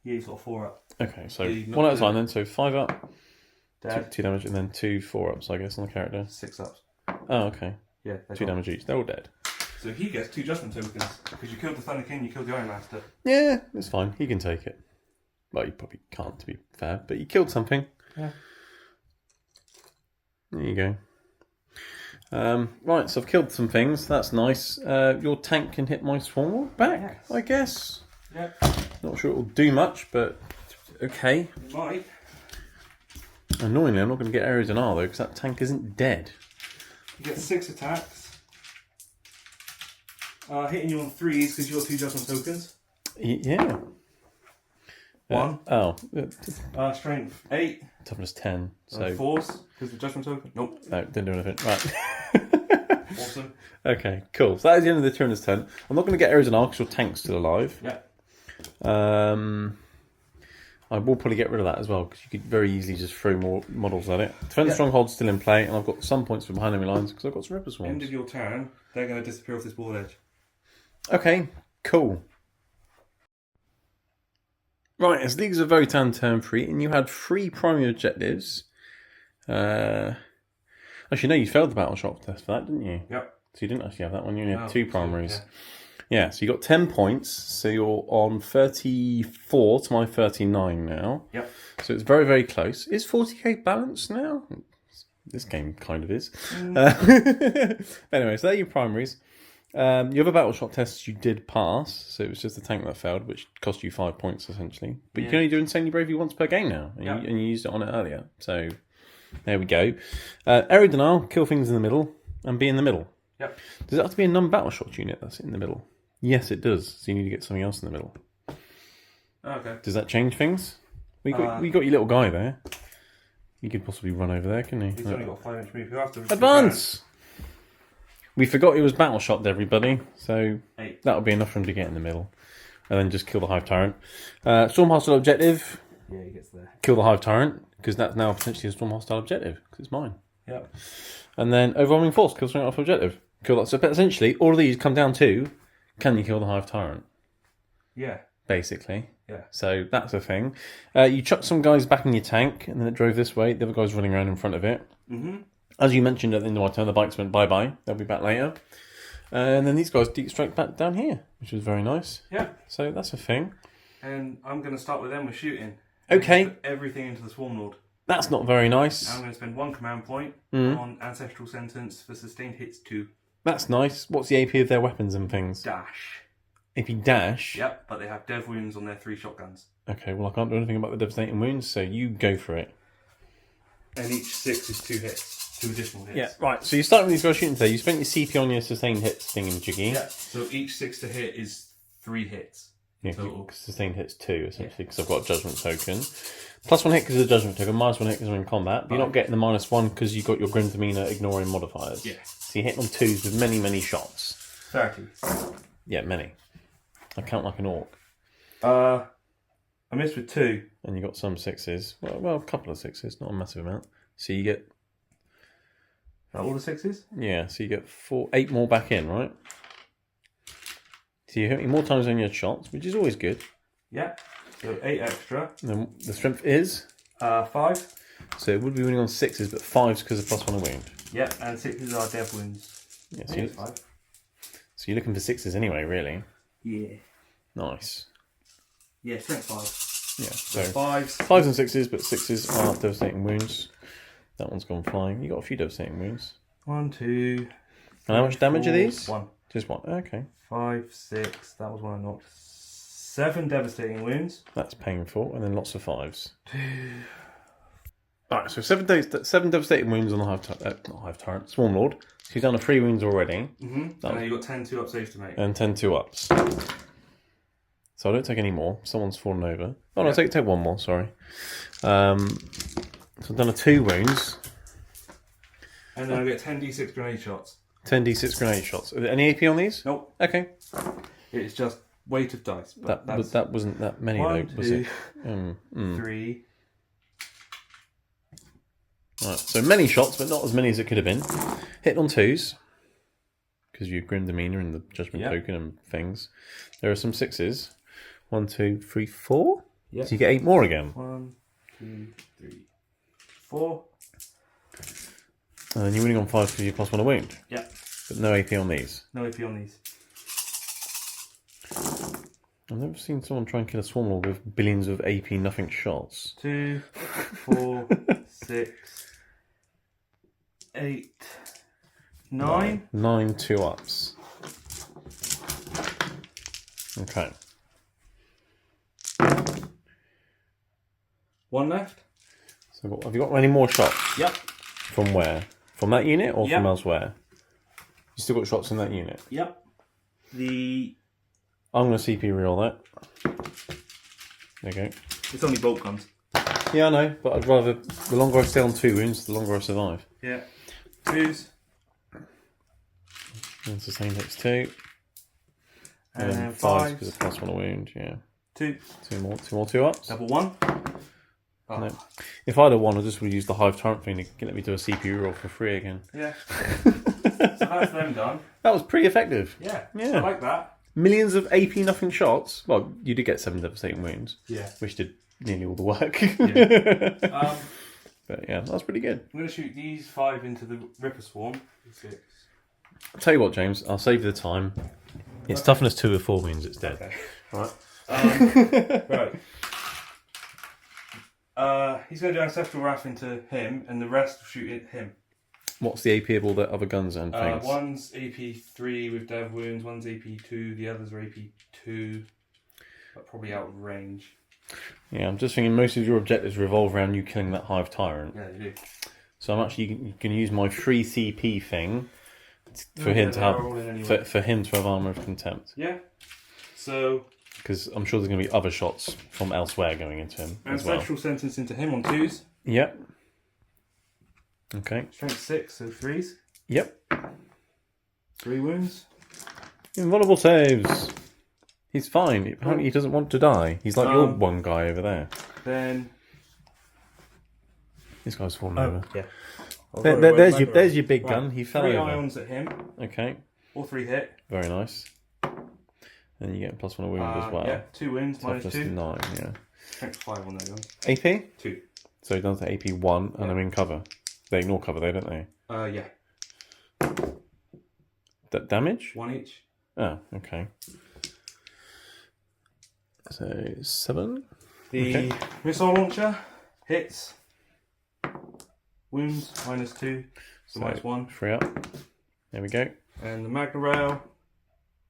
Yeah, he's got a 4 up. Okay, so Yeah, 1 at a time then. So 5 up, Dad. 2 damage, and then 2 4-ups, I guess, on the character. 6 ups. Oh, okay. Yeah, 2 damage each. They're all dead. So he gets 2 judgment tokens because you killed the Thunder King, you killed the Iron Master. Yeah, it's fine. He can take it. Well, you probably can't, to be fair, but you killed something. Yeah. There you go. Right, so I've killed some things. That's nice. Your tank can hit my Swarmlord back, Yes. I guess. Yeah. Not sure it will do much, but okay. It might. Annoyingly, I'm not going to get areas in R though, because that tank isn't dead. You get 6 attacks. Hitting you on 3s because you got 2 judgment tokens. Yeah. 1. Strength 8. Toughness 10. So 4s because the judgment token. Nope. no, didn't do anything. Right. Awesome. Okay, cool. So that is the end of the Tyranids' turn. I'm not going to get areas in R because your tank's still alive. Yeah. I will probably get rid of that as well because you could very easily just throw more models at it. Defend Stronghold's still in play, and I've got some points for behind enemy lines because I've got some Ripper Swarms. End of your turn, they're going to disappear off this board edge. Okay, cool. Right, as Leagues of Votann turn 3, and you had 3 primary objectives. Actually, no, you failed the battle shop test for that, didn't you? Yep. So you didn't actually have that one, you only had 2 2, primaries. Yeah, so you got 10 points, so you're on 34 to my 39 now. Yep. So it's very, very close. Is 40k balanced now? This game kind of is. Anyway, so they're your primaries. Your other battle shot tests you did pass, so it was just the tank that failed, which cost you 5 points essentially. But you can only do Insanely Bravery once per game now, and, you used it on it earlier. So there we go. Area Denial, kill things in the middle, and be in the middle. Yep. Does it have to be a non-battle shot unit that's in the middle? Yes, it does. So you need to get something else in the middle. Okay. Does that change things? We got your little guy there. He could possibly run over there, couldn't he? He's only got a 5-inch move. You have to Advance! We forgot he was battle shot to everybody, so 8. that'll be enough for him to get in the middle. And then just kill the Hive Tyrant. Storm Hostile Objective. Yeah, he gets there. Kill the Hive Tyrant, because that's now potentially a Storm Hostile Objective, because it's mine. Yep. And then Overwhelming Force, kill something off objective. Kill that. So essentially, all of these come down to, can you kill the Hive Tyrant? Yeah. Basically. Yeah. So that's a thing. You chuck some guys back in your tank, and then it drove this way. The other guy's running around in front of it. Mm-hmm. As you mentioned at the end of my turn, the bikes went bye-bye. They'll be back later. And then these guys deep strike back down here, which was very nice. Yeah. So that's a thing. And I'm going to start with them with shooting. Okay. Put everything into the Swarm Lord. That's not very nice. I'm going to spend 1 command point on Ancestral Sentence for sustained hits 2. That's nice. What's the AP of their weapons and things? Dash. AP dash? Yep, but they have dev wounds on their 3 shotguns. Okay, well I can't do anything about the devastating wounds, so you go for it. And each 6 is 2 hits. 2 additional hits. Yeah, right. So you start with these guys shooting today. You spent your CP on your sustained hits thingy-jiggy. Yeah, so each 6 to hit is 3 hits. Yeah, total. sustained hits 2, essentially, because I've got a judgment token. Plus 1 hit because of the judgment token, minus 1 hit because I'm in combat. But you're not getting the minus 1 because you've got your grim demeanor ignoring modifiers. Yeah. So you're hitting on 2s with many, many shots. 30. Yeah, many. I count like an orc. I missed with 2. And you got some 6s. Well, a couple of 6s, not a massive amount. So you get... All the 6s? Yeah, so you get 8 more back in, right? So you're hitting more times on your shots, which is always good. Yeah. So 8 extra. And then the strength is? 5. So it would be winning on 6s, but 5s because of plus 1 a wound. Yep, and 6s are dev wounds. Yeah, so 5. So you're looking for 6s anyway, really. Yeah. Nice. Yeah, strength 5. Yeah, so 5s. 5s and 6s, but 6s are devastating wounds. That one's gone flying. You got a few devastating wounds. 1, 2. And how much damage are these? 1. Just 1. Okay. 5, 6. That was one I knocked. 7 devastating wounds. That's painful, and then lots of 5s. Alright, so 7 devastating wounds on the not Hive Tyrant, Swarm Lord. So he's done a 3 wounds already. And then you've got 10 2-up saves to make. And 10 2-ups. So I don't take any more. Someone's fallen over. Oh no, take 1 more, sorry. So I've done a 2 wounds. And then I get 10 d6 grenade shots. 10 d6 grenade shots. Are there any AP on these? Nope. Okay. It's just weight of dice. But That wasn't that many 1, though, was it? 3. Right, so many shots, but not as many as it could have been. Hit on 2s. Because you grim demeanor and the judgment token and things. There are some 6s. 1, 2, 3, 4. Yep. So you get 8 more again. 1, 2, 3, 4. And then you're winning on 5 because you plus 1 a wound. Yeah. But no AP on these. No AP on these. I've never seen someone try and kill a Swarm Lord with billions of AP nothing shots. 2, 4, 6, 8, 9. 9 2-ups. Okay. 1 left. So have you got any more shots? Yep. From where? From that unit or from elsewhere? You still got shots in that unit? Yep. I'm going to CP reel that. There you go. It's only bolt guns. Yeah, I know, but I'd rather... The longer I stay on 2 wounds, the longer I survive. Yeah. 2s. And sustained hits 2. And then 5 because of plus 1 a wound, yeah. 2. 2 more 2-ups. Double 1. Oh. No. If I'd have won, I just would have used the Hive Tyrant thing to let me do a CPU roll for free again. Yeah. So that's them done. That was pretty effective. Yeah. Yeah. I like that. Millions of AP nothing shots. Well, you did get 7 devastating wounds. Yeah. Which did nearly all the work. Yeah. But yeah, that's pretty good. I'm going to shoot these 5 into the Ripper Swarm. 6. I'll tell you what, James, I'll save you the time. It's toughness 2 with 4 wounds, it's dead. Okay. Right. Right. He's going to do Ancestral Wrath into him, and the rest will shoot at him. What's the AP of all the other guns and things? One's AP 3 with dev wounds, one's AP 2, the others are AP 2, but probably out of range. Yeah, I'm just thinking most of your objectives revolve around you killing that Hive Tyrant. Yeah, they do. So I'm actually going to use my free CP thing for him to have anyway. for him to have Armour of Contempt. Yeah. So because I'm sure there's going to be other shots from elsewhere going into him as well. Ancestral Sentence into him on 2s. Yep. Okay. Strength 6, so 3s. Yep. 3 wounds. Invulnerable saves. He's fine. Apparently he doesn't want to die. He's like your one guy over there. Then this guy's fallen over. Yeah. There's your big gun. He fell 3 over. ions at him. Okay. All 3 hit. Very nice. And you get plus 1 a wound as well. Yeah, 2 wounds, minus Toughness 2. 9, yeah. Strength 5 on that gun. AP? 2. So he does the AP 1 and I'm in cover. They ignore cover though, don't they? Yeah. That damage? 1 each. Oh, okay. So 7. The missile launcher hits. Wounds -2, so -1. 3 up. There we go. And the Magna Rail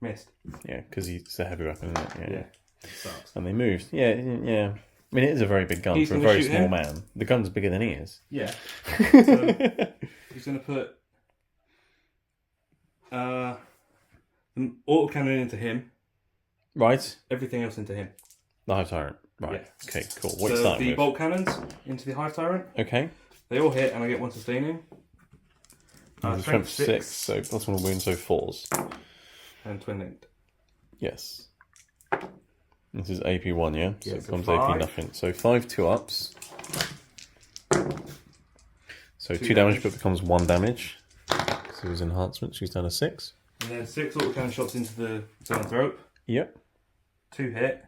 missed. Yeah, because it's a heavy weapon, isn't it? Yeah. It sucks. And they moved. Yeah, yeah. I mean, it is a very big gun He's for a gonna very shoot small him. man. The gun's bigger than he is. Yeah. So he's going to put the autocannon into him. Right. Everything else into him. The Hive Tyrant. Right. Yeah. Okay, cool. What are you So starting the with? bolt cannons into the Hive Tyrant. Okay. They all hit, and I get 1 sustaining. Strength 6, so plus 1 wound, so 4s. And twin linked. Yes. This is AP1, yeah? So Yeah, it so becomes 5. AP nothing. So 5 2-ups. So 2 2 damage, but becomes 1 damage. So his enhancement, she's down to 6. And then 6 autocannon shots into the Zone Throat. Yep. 2 hit.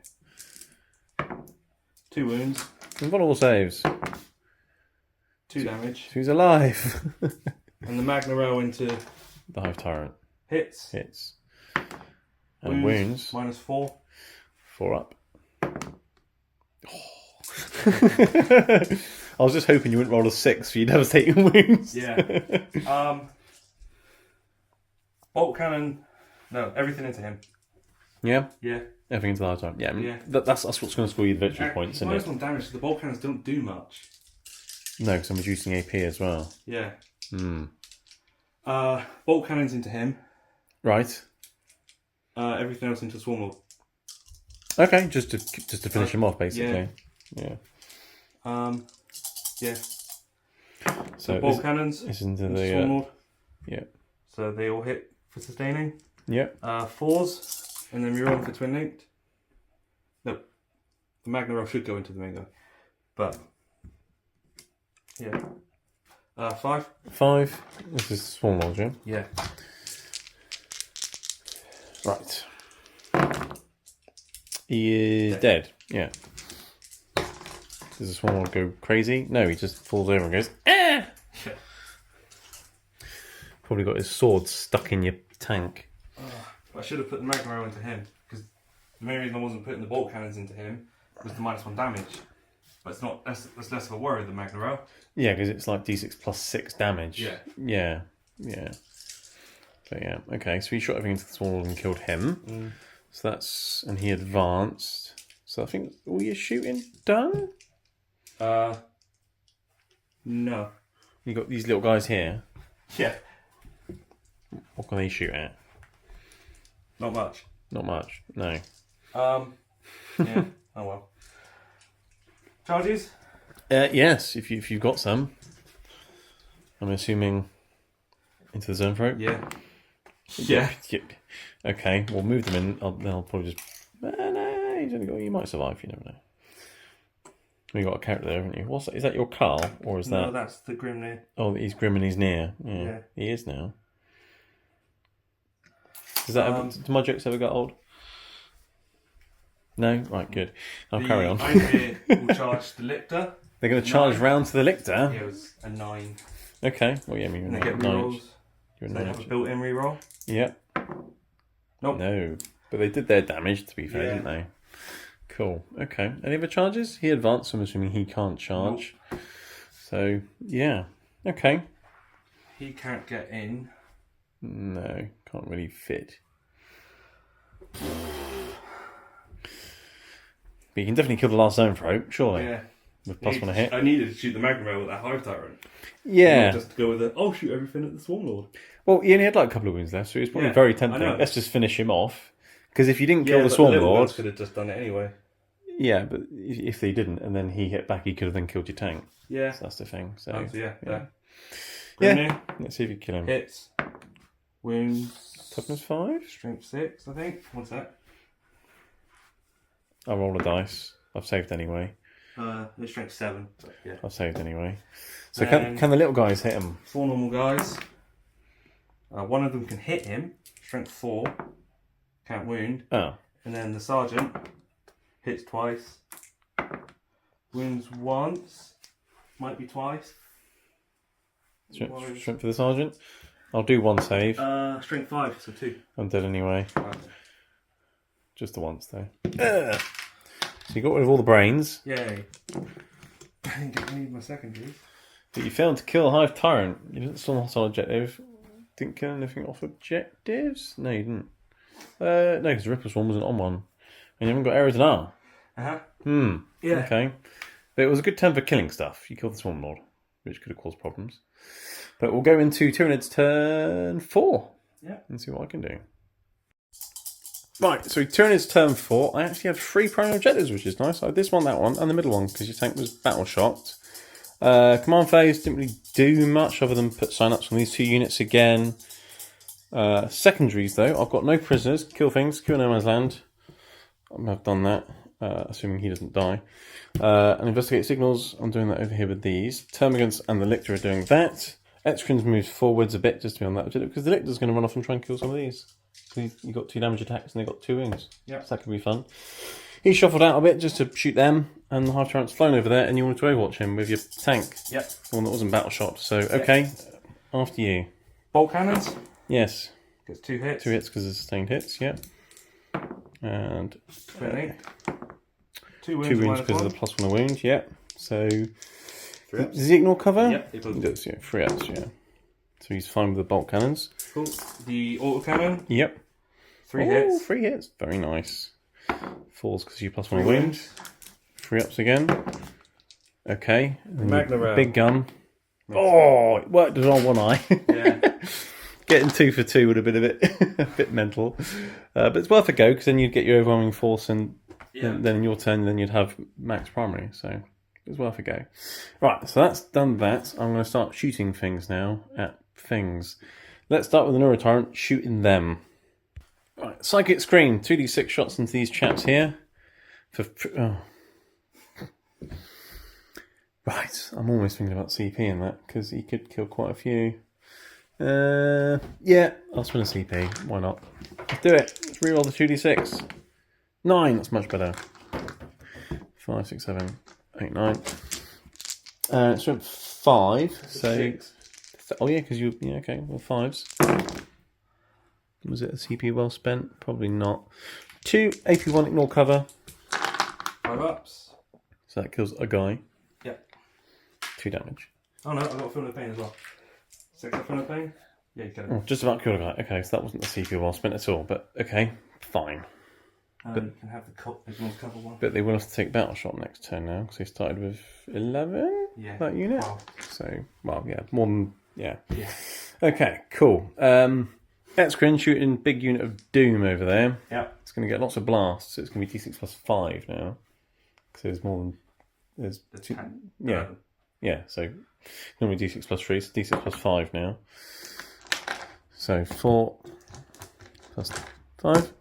2 wounds. Invulnerable saves. 2 damage. She's alive. And the Magna Rail into The Hive Tyrant hits. hits. And wounds. -4. 4 up. I was just hoping you wouldn't roll a 6 for your devastating wounds. Yeah. Bolt cannon. No, everything into him. Yeah? Yeah. Everything into the Hive Tyrant. Yeah, I mean, Yeah. that's what's going to score you the victory points, isn't it? -1 damage. The bolt cannons don't do much. No, because I'm reducing AP as well. Yeah. Hmm. Bolt cannons into him. Right. Everything else into Swarmlord. Okay, just to finish him off, basically. Yeah. Yeah. So Bolt cannons it's into into the Swarmlord. yeah. So they all hit for sustaining. Yep. 4s, and then reroll for twin linked. No, the Magna Rail should go into the main guy, but yeah. 5. 5. This is Swarm Lodge, yeah? Yeah. Right. He is dead. Yeah. Does the Swarm Lord go crazy? No, he just falls over and goes, ah! Yeah. Probably got his sword stuck in your tank. I should have put the Magna Rail into him, because the main reason I wasn't putting the bolt cannons into him was the -1 damage. But it's not. That's less of a worry than Magna Rail. Yeah, because it's like D6 plus 6 damage. Yeah. Yeah. Yeah. So yeah, okay. So he shot everything into the Swarm Lord and killed him. So that's, and he advanced. So I think all your shooting done. No. You got these little guys here. Yeah. What can they shoot at? Not much. Not much. No. Yeah. Oh well. Charges? Yes, if you've got some. I'm assuming into the zone throat. Yeah. Yeah. Okay, we'll move them in. Then I'll probably just. No, he's only got. You might survive. You never know. You got a character there, haven't you? What's that? Is that your Carl, or is that? No, that's the Grimnir. Oh, he's grim and he's near. Yeah, he is now. Does that ever, do my jokes ever get old? No, right, good. I'll carry on. Einhir will charge the Lictor. They're going to charge round to the Lictor. Yeah, it was a 9. Okay. Well, yeah, I mean, And they you're get nine. rerolls. You're So they have a nine. built-in reroll. Yeah. Nope. No, but they did their damage. To be fair, Yeah. didn't they? Cool. Okay. Any other charges? He advanced. I'm assuming he can't charge. Nope. So yeah. Okay. He can't get in. No, can't really fit. But you can definitely kill the last zone throat, surely. Yeah. With plus 1 a hit. I needed to shoot the Magna Rail with that Hive Tyrant. Yeah. Not just to go with the, oh, shoot everything at the Swarm Lord. Well, he only had like a couple of wounds left, so he was probably Yeah, very I tempting. know. Let's just finish him off. Because if you didn't kill the but Swarm little Lord, ones could have just done it anyway. yeah, but if they didn't, and then he hit back, he could have then killed your tank. Yeah. So that's the thing. So Yeah. yeah. Grimnir Let's see if you kill him. hits. Wounds. Toughness 5. Strength 6, I think. What's that? I'll roll a dice. I've saved anyway. It's strength 7. But yeah. I've saved anyway. So Then- can the little guys hit him? 4 normal guys. One of them can hit him. Strength 4. Can't wound. Oh. And then the sergeant hits twice. Wounds once. Might be twice. Strength for the sergeant. I'll do one save. Strength 5, so 2. I'm dead anyway. Right. Just the once though. So you got rid of all the brains. Yay. I think I need my secondaries. But you failed to kill Hive Tyrant. You didn't still not on objective. Didn't kill anything off objectives? No, you didn't. No, because the Ripple Swarm wasn't on one. And you haven't got arrows and R. Yeah. Okay. But it was a good turn for killing stuff. You killed the Swarm Lord, which could have caused problems. But we'll go into Tyranids turn 4. Yeah. And see what I can do. Right, so Tyranids turn 4. I actually had 3 primary objectives, which is nice. I had this one, that one, and the middle one, because your tank was battle shocked. Command phase didn't really do much other than put sign-ups on these 2 units again. Secondaries, though, I've got no prisoners. Kill things, kill no man's land. I've done that, assuming he doesn't die. And investigate signals, I'm doing that over here with these. Termagants and the Lictor are doing that. Excrins moves forwards a bit just to be on that objective, because the Lictor's going to run off and try and kill some of these. So you've got 2 damage attacks and they've got 2 wings. Yeah. So that could be fun. He shuffled out a bit just to shoot them, and the Hive Tyrant's flown over there, and you wanted to overwatch him with your tank. Yep. The one that wasn't battle shot. So, okay, after you. Bolt cannons? Yes. Gets 2 hits. 2 hits because of sustained hits, yep. And 20. 2 wounds because of the +1 a wound, yep. So, 3 ups. does he ignore cover? Yep, it does. He does, yeah. 3 ups, yeah. So he's fine with the bolt cannons. Cool. The autocannon? Yep. 3 hits. 3 hits, very nice. Falls because you +1 a wound. 3 ups again. Okay. Magna big gun. Oh, it worked on one eye. Yeah. Getting 2 for 2 would have been a bit mental. But it's worth a go because then you'd get your overwhelming force and then in your turn then you'd have max primary. So it's worth a go. Right, so that's done that. I'm going to start shooting things now at things. Let's start with the Neurotyrant, shooting them. Right, Psychic Scream, 2d6 shots into these chaps here. Right, I'm almost thinking about CP in that because he could kill quite a few. Yeah, I'll spin a CP. Why not? Let's do it. Let's reroll the 2d6. 9, that's much better. 5, 6, 7, 8, 9. Strength 5. So, 6. Oh yeah, because you. Yeah, okay. Well, 5s. Was it a CP well spent? Probably not. 2 AP1 ignore cover. 5 ups. So that kills a guy. Yep. 2 damage. Oh no, I've got a Film of Pain as well. 6 up Film of Pain? Yeah, you get it. Oh, just about killed a guy. Okay, so that wasn't the CP well spent at all. But okay, fine. But you can have the cover one. But they will have to take battle shot next turn now because they started with 11. Yeah. That unit. Wow. So well, yeah, more than yeah. Yeah. Okay, cool. Excrin shooting big unit of Doom over there. Yeah. It's going to get lots of blasts. So it's going to be D6 plus 5 now. Because there's more than there's 10. Yeah. Yeah. So normally D6 plus 3, so D6 plus 5 now. So 4 plus 5.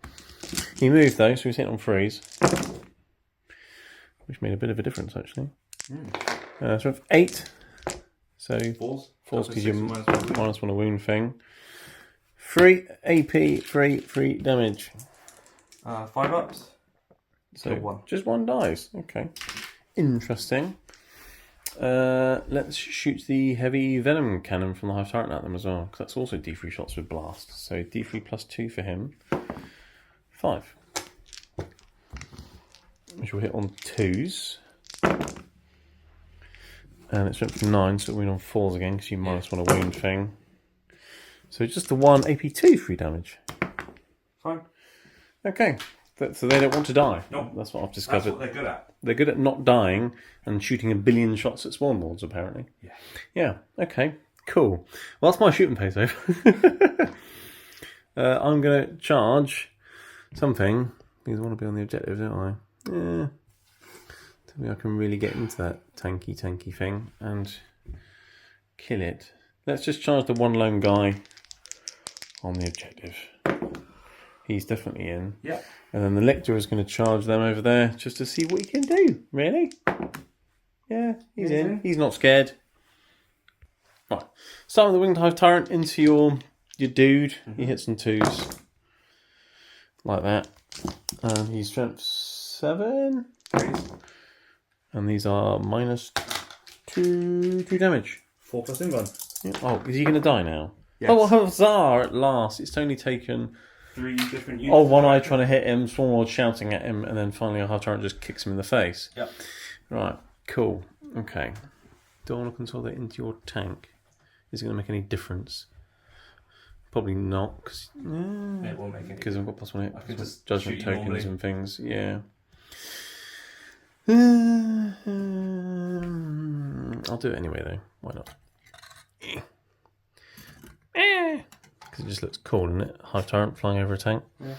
He moved though, so he's hit on 3s. Which made a bit of a difference actually. So 8. So 4s because you're -1 a wound thing. 3 AP, 3 damage. 5 ups. So one. Just 1 dies. Okay. Interesting. Let's shoot the heavy venom cannon from the Hive Tyrant at them as well, because that's also D3 shots with blast. So D3 plus 2 for him. 5. Which will hit on 2s. And it's strength 9, so it'll win on 4s again, because you -1 a wound thing. So just the 1 AP2 free damage. Fine. Okay. So they don't want to die. No. That's what I've discovered. That's what they're good at. They're good at not dying and shooting 1 billion shots at Swarm Lords, apparently. Yeah. Yeah. Okay. Cool. Well, that's my shooting pace over. I'm going to charge something because I want to be on the objective, don't I? Yeah. Tell me I can really get into that tanky thing and kill it. Let's just charge the 1 lone guy on the objective. He's definitely in. Yeah. And then the Lictor is going to charge them over there just to see what he can do. Really? Yeah, he's in. He's not scared. Right. Start with the Winged Hive Tyrant into your dude. He hits some 2s. Like that. He's strength 7. And these are -2 damage. 4 plus invuln. Yeah. Oh, is he going to die now? Yes. Oh, huzzah! At last, it's only taken 3 different units. Oh, one eye trying to hit him, Swarmlord shouting at him, and then finally a half tyrant just kicks him in the face. Yep. Right, cool. Okay. Do I want to consolidate into your tank? Is it going to make any difference? Probably not, because It won't make any I've got +1 hit. I can just Judgment shoot you tokens normally. and things, yeah. I'll do it anyway, though. Why not? Because it just looks cool, doesn't it? Hive Tyrant flying over a tank. Yeah.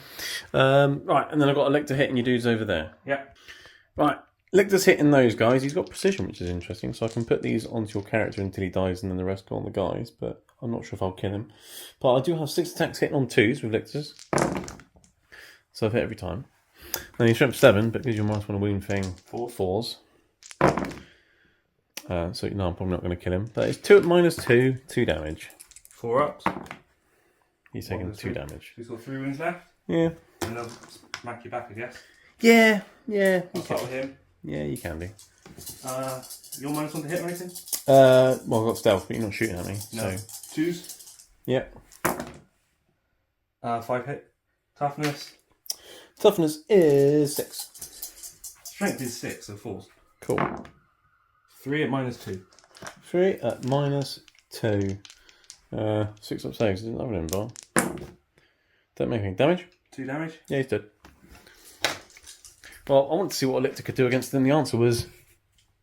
Right, and then I've got a Lictor hitting your dudes over there. Yeah. Right, Lictor's hitting those guys. He's got precision, which is interesting. So I can put these onto your character until he dies, and then the rest go on the guys. But I'm not sure if I'll kill him. But I do have 6 attacks hitting on 2s with Lictors. So I've hit every time. Then he's strength 7, but gives you a -1 wound thing. 4s. So no, I'm probably not going to kill him. But it's 2 at -2, 2 damage. 4 ups. He's taking 2 damage. He's got 3 wounds left. Yeah. And they'll smack you back, I guess. Yeah. I'll start with him. Yeah, you can do. Your -1 to hit or anything? Well, I've got stealth, but you're not shooting at me. No. So 2s. yeah. 5 hit. Toughness. Toughness is 6. Strength is 6, so 4s. Cool. 3 at -2. 3 at -2. 6 up saves. Didn't have it in bar. Don't make any damage. 2 damage. Yeah, he's dead. Well, I want to see what a Lictor could do against them. The answer was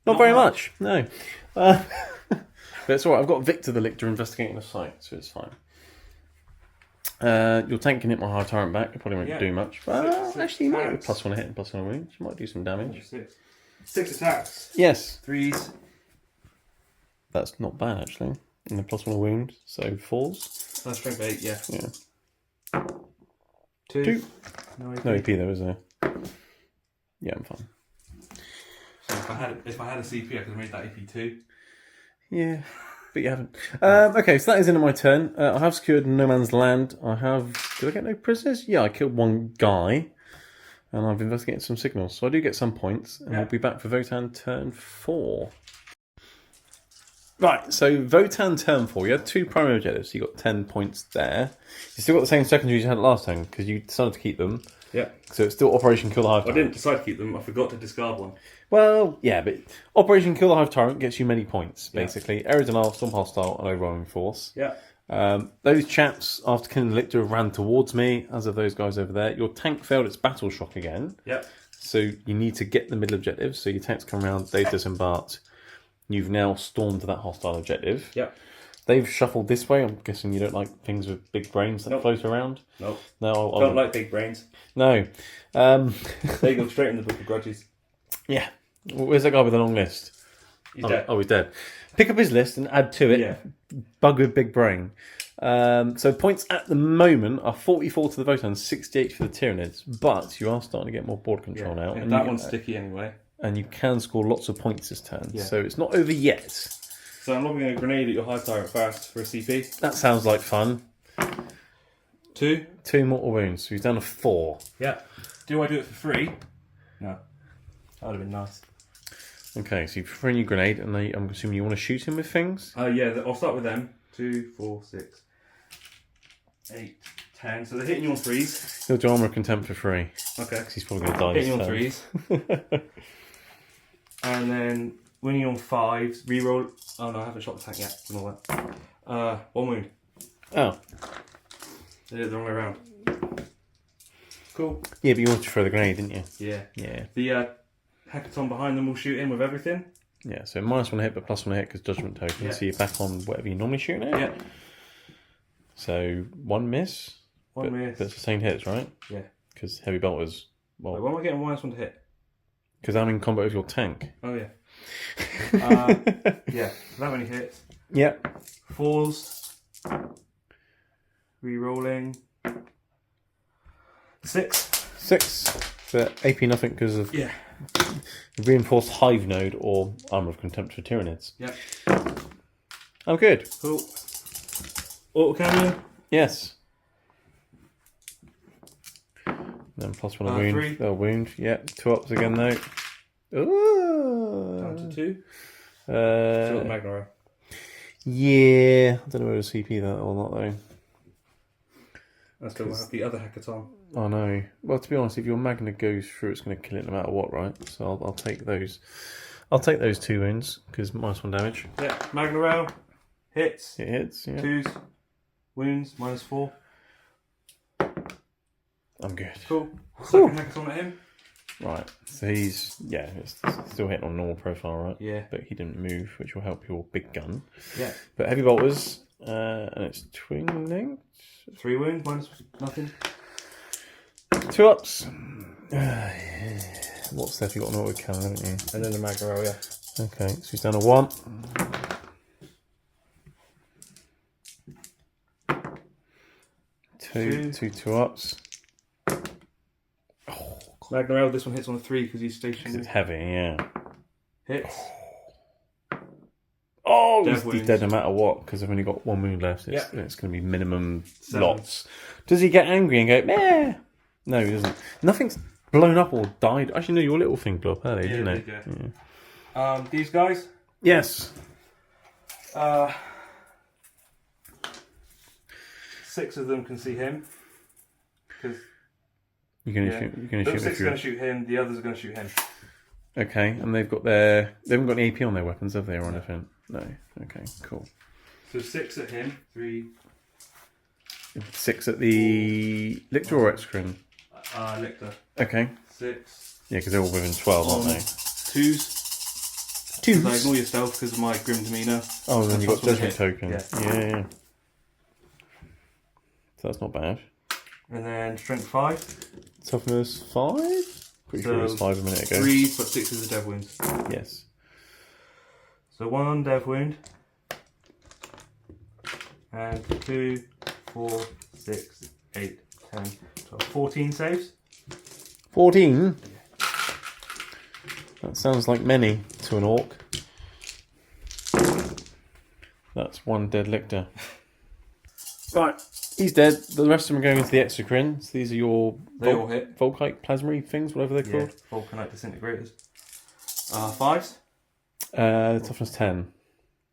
not very much. No. But it's alright. I've got Victor the Lictor investigating the site, so it's fine. Your tank can hit my Hive Tyrant back. It probably won't do much. But actually, you might have +1 hit and +1 wound. You might do some damage. 6 attacks. Yes. 3s. That's not bad, actually. And then +1 wound, so 4s. Strength 8, yeah. Yeah. 2. No AP though, is there? Yeah, I'm fine. So if I had a CP, I could have made that AP 2. Yeah, but you haven't. Okay, so that is the end of my turn. I have secured no man's land. I have... Did I get no prisoners? Yeah, I killed one guy. And I've investigated some signals. So I do get some points. And we'll be back for Votann turn 4. Right, so Votann turn 4. You had 2 primary objectives. So you got 10 points there. You still got the same secondaries you had last time, because you decided to keep them. Yeah. So it's still Operation Kill the Hive I Tyrant. didn't decide to keep them. I forgot to discard one. Well, yeah, but Operation Kill the Hive Tyrant gets you many points, basically. Air Denial, Storm Hostile, and Overwhelming Force. Yeah. Those chaps, after killing the Lictor, ran towards me, as of those guys over there. Your tank failed its battle shock again. Yep. So you need to get the middle objective. So your tanks come around, they've disembarked. You've now stormed to that hostile objective. Yep. They've shuffled this way. I'm guessing you don't like things with big brains that float around. Nope. No, Don't like big brains. No. They go straight in the Book of Grudges. Yeah. Where's that guy with the long list? He's dead. Oh, he's dead. Pick up his list and add to it. Yeah. Bug with big brain. So points at the moment are 44 to the Votann, 68 for the Tyranids. But you are starting to get more board control now. Yeah, And that one's sticky anyway. And you can score lots of points this turn. Yeah. So it's not over yet. So I'm lobbing a grenade at your Hive Tyrant first for a CP. That sounds like fun. 2. 2 mortal wounds. So he's down to 4. Yeah. Do I do it for free? No. That would have been nice. Okay, so you throw a new grenade, and I'm assuming you want to shoot him with things? Yeah, I'll start with them. 2, 4, 6, 8, 10. So they're hitting you on 3s. He'll do Armour of Contempt for free. Okay. Because he's probably going to die Hitting this you on turn. 3s. And then winning on 5s. Reroll. Oh no, I haven't shot the tank yet. Ignore that. 1 wound. Oh. They did it the wrong way around. Cool. Yeah, but you wanted to throw the grenade, didn't you? Yeah. Yeah. The hackathon behind them will shoot in with everything. Yeah, so -1 hit, but +1 hit because Judgment Token. Yeah. So you're back on whatever you normally shoot at. Yeah. So 1 miss. 1 miss. But sustained hits, right? Yeah. Because heavy bolt is... Wait, Well, why am I getting -1 to hit? because I'm in combat with your tank. Oh yeah. Yeah. That many hits. Yep. 4s. Rerolling. 6. 6. But AP nothing because of Yeah. reinforced hive node or Armour of Contempt for Tyranids. Yep. Oh, good. Cool. Auto cannon. Yes. Then +1 wound. 3. Oh, wound. Yeah. 2 ups again though. Ooh. Down to 2. Uh, Still at the Magna. Yeah, I don't know whether to CP that or not though. I still have the other hackathon. I know. Well, to be honest, if your Magna goes through, it's going to kill it no matter what, right? So I'll take those. I'll take those 2 wounds because -1 damage. Yeah, Magna Rail hits. It hits. Yeah. 2s, wounds -4. I'm good. Cool. Second hackathon at him. Right. So he's it's still hitting on normal profile, right? Yeah. But he didn't move, which will help your big gun. Yeah. But heavy bolters, and it's twin linked. 3 wounds -0. 2 ups. What stuff you got an auto cannon, haven't you? And then the Magna Rail, yeah. Okay, so he's done a 1. Two ups. Magna Rail, this one hits on a 3 because he's stationary. It's heavy, yeah. Hits. Oh, Dead he's wounds. dead no matter what because I've only got 1 wound left. It's going to be minimum 7. lots. Does he get angry and go, meh? No, he doesn't. Nothing's blown up or died. Actually, no, your little thing blew up earlier, didn't it? Yeah. These guys. Yes. 6 of them can see him. Because You're going to shoot. 6 are going to shoot him. The others are going to shoot him. Okay, and they haven't got any AP on their weapons, have they, or anything? No. Okay, cool. So 6 at him. 3. 6 at the Lictor or Exocrine? Lictor. Okay. 6. Yeah, because they're all within 12, aren't they? 2s. So ignore your stealth because of my grim demeanour. Oh, and then you've got Judgment Token. Yeah. Yeah. So that's not bad. And then strength 5. Toughness 5? Pretty sure it was 5 a minute ago. 3, but 6 is a dev wound. Yes. So 1 dev wound. And 2, 4, 6, 8, 10, 12, 14 saves. 14? That sounds like many to an orc. That's 1 dead lictor. Right, he's dead. The rest of them are going into the exocrine. So these are your They all hit. Volkite plasmary things, whatever they're called. Vulcanite disintegrators. 5s. Toughness 10.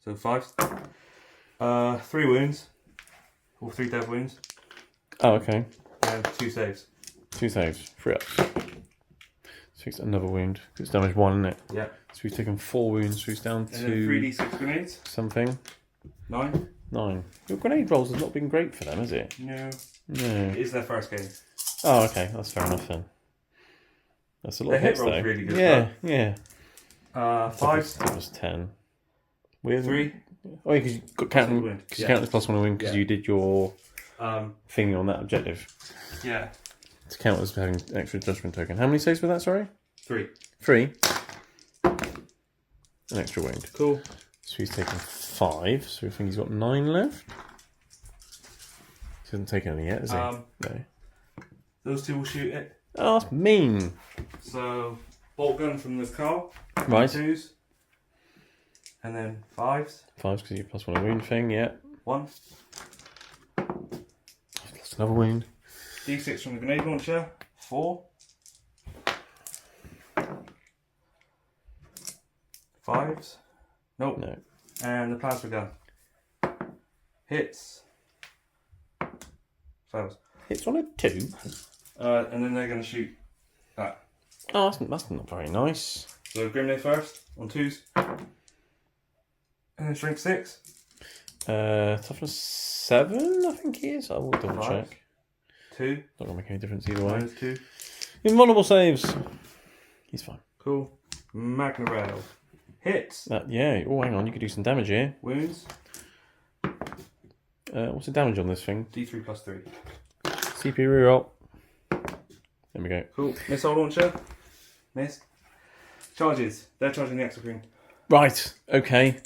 So 5s. 3 wounds. Or 3 dev wounds. Oh, okay. And 2 saves. 2 saves. 3 ups. So he's another wound. It's damage 1, isn't it? Yeah. So he's taken 4 wounds. So he's down And to then 3d6 grenades. something. 9. 9. Your grenade rolls has not been great for them, has it? No. No. It is their first game. Oh, okay. That's fair enough then. That's a lot Their of hits, hit roll's though. really good. Yeah, yeah. 5s. That was 10. With 3. Oh, yeah, because you got counting. wound. Because you counted plus 1 win because Yeah. you did your Um, thingy on that objective yeah. to count as having an extra judgment token. How many saves with that? Sorry, 3. 3. An extra wound. Cool. So he's taken 5. So I think he's got 9 left. He hasn't taken any yet, has he? No. Those 2 will shoot it. Oh, that's mean. So, bolt gun from the car. Right. 2s. And then 5s. 5 because you plus 1 wound thing. Yeah. 1. Plus another wound. D6 from the grenade launcher. 4. 5s. Nope. No. And the plasma gun. Hits. Fails. It's on a 2. And then they're going to shoot that. Oh, that's not very nice. So grenade first on 2s. And then strength 6. Toughness 7, I think he is. I will double 5. check. 2. Not gonna make any difference either way. -2. Invulnerable saves. He's fine. Cool. Magna Rail. Hits. Yeah. Oh, hang on. You could do some damage here. Wounds. What's the damage on this thing? D3 plus 3. CP reroll. There we go. Cool. Missile launcher. Missed. Charges. They're charging the exocrine. Right. Okay.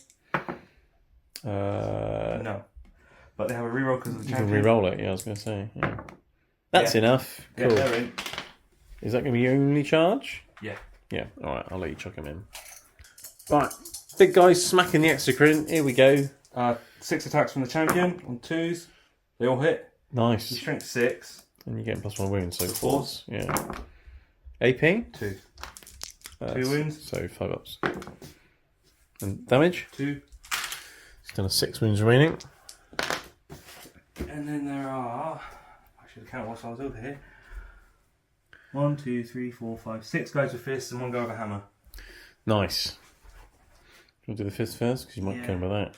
No. But they have a reroll because of the You can champion. reroll it. Yeah, I was going to say. Yeah. That's Yeah. enough. Yeah, Cool. they're in. Is that going to be your only charge? Yeah. Yeah. All right. I'll let you chuck him in. Right. Big guy smacking the exocrine. Here we go. 6 attacks from the champion on 2s. They all hit. Nice. He's strength 6. And you're getting plus 1 wound, so So 4s. Yeah. AP? 2. 2 2 wounds. So 5 ups. And damage? 2. Done a 6 wounds remaining. And then there are, I should have counted whilst I was over here. 1, 2, 3, 4, 5, 6 guys with fists and 1 guy with a hammer. Nice. You want to do the fist first? Because you might go by that.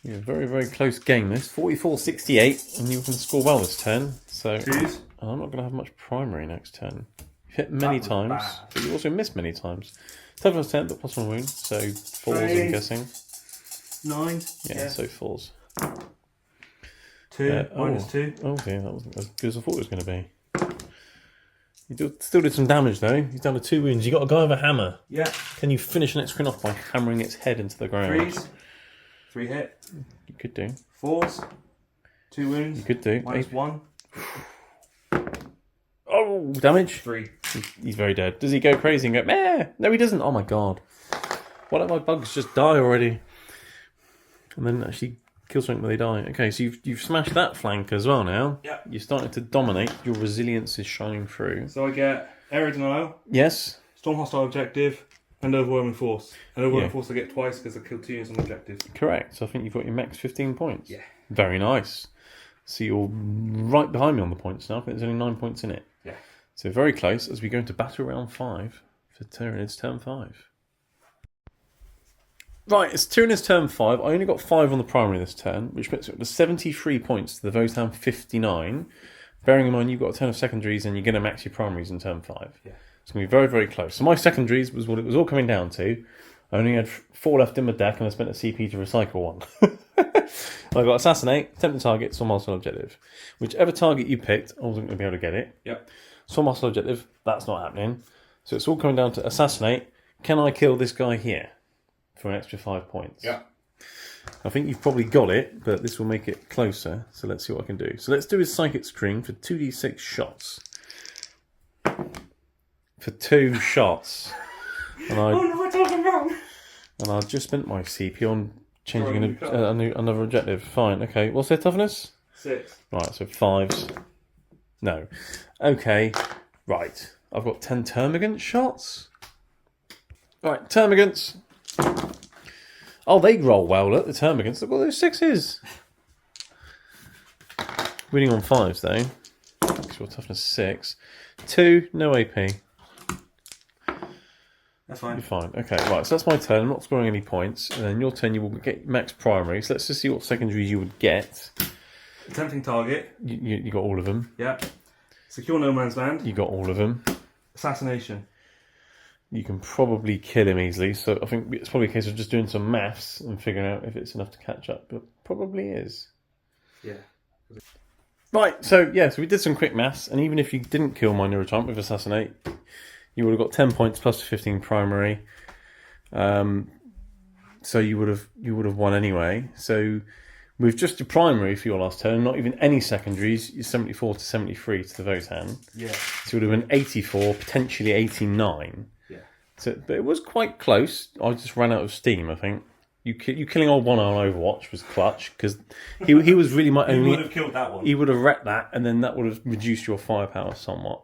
Yeah, very, very close game this. 44-68, and you can score well this turn. So Twos. I'm not going to have much primary next turn. You've hit many times, but you also missed many times. Toughness 10, but plus 1 wound, so 4s I'm guessing. 9. Yeah, so 4s. 2, minus 2. Oh dear, that wasn't as good as I thought it was going to be. You still did some damage though. He's down to 2 wounds. You got a guy with a hammer. Yeah. Can you finish the next screen off by hammering its head into the ground? 3s. 3 hit. You could do. 4s. 2 wounds. You could do. Minus 1. Oh, damage. 3. He's very dead. Does he go crazy and go, meh? No, he doesn't. Oh my god. Why don't my bugs just die already? And then actually kill something when they die. Okay, so you've smashed that flank as well now. Yeah. You're starting to dominate. Your resilience is shining through. So I get Area Denial, Yes. Storm Hostile Objective, and Overwhelming Force. And Overwhelming Force I get twice because I killed 2 units on objectives. Correct. So I think you've got your max 15 points. Yeah. Very nice. So you're right behind me on the points now. I think there's only 9 points in it. Yeah. So very close as we go into battle round 5 for Tyranids turn 5. Right, it's Tyranids turn 5. I only got 5 on the primary this turn, which puts it up to 73 points to the Votann 59. Bearing in mind you've got a ton of secondaries and you're going to max your primaries in turn 5. Yeah. It's going to be very, very close. So my secondaries was what it was all coming down to. I only had 4 left in my deck and I spent a CP to recycle 1. I got Assassinate, Attempt to Target, Storm Hostile Objective. Whichever target you picked, I wasn't going to be able to get it. Yep. Storm Hostile Objective, that's not happening. So it's all coming down to Assassinate. Can I kill this guy here for an extra 5 points? Yeah. I think you've probably got it, but this will make it closer. So let's see what I can do. So let's do his Psychic Scream for 2d6 shots. For 2 shots. And Oh no, we're talking wrong! And I just spent my CP on changing another objective. Fine, okay. What's their toughness? 6. Right, so 5s. No. Okay, right. I've got 10 Termagant shots. Right, Termagants. Oh, they roll well. Look, the Termagants. Look at those 6s. Winning on 5s, though. Actual toughness 6. 2, no AP. That's fine. You're fine. Okay, right, so that's my turn. I'm not scoring any points. And then your turn, you will get max primary. So let's just see what secondaries you would get. Attempting Target. You got all of them. Yeah. Secure No Man's Land. You got all of them. Assassination. You can probably kill him easily. So I think it's probably a case of just doing some maths and figuring out if it's enough to catch up. But probably is. Yeah. Right, so yeah, so we did some quick maths. And even if you didn't kill my Neurotomp with Assassinate, you would have got 10 points plus 15 primary. So you would have won anyway. So with just your primary for your last turn, not even any secondaries, you're 74 to 73 to the Votann. Yeah. So it would have been 84, potentially 89. Yeah. So, but it was quite close. I just ran out of steam, I think. You killing old one on Overwatch was clutch because he was really my only. He would have killed that one. He would have wrecked that, and then that would have reduced your firepower somewhat.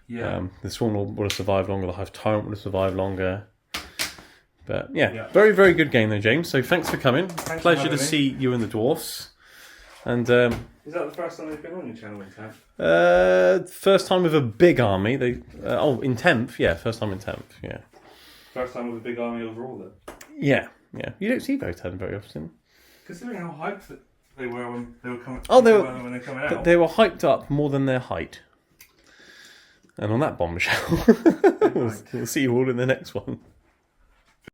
Yeah. The Swarm Lord would have survived longer. The Hive Tyrant would have survived longer. But yeah, very, very good game though, James. So thanks for coming. Pleasure to see you and the Dwarfs. And is that the first time they've been on your channel in 10th? First time with a big army. They in 10th, yeah, first time in 10th, yeah. First time with a big army overall then? Yeah. You don't see Votann very often. Considering how hyped they were when they were coming. Oh, when they were coming out. But they were hyped up more than their height. And on that bombshell, we'll see you all in the next one.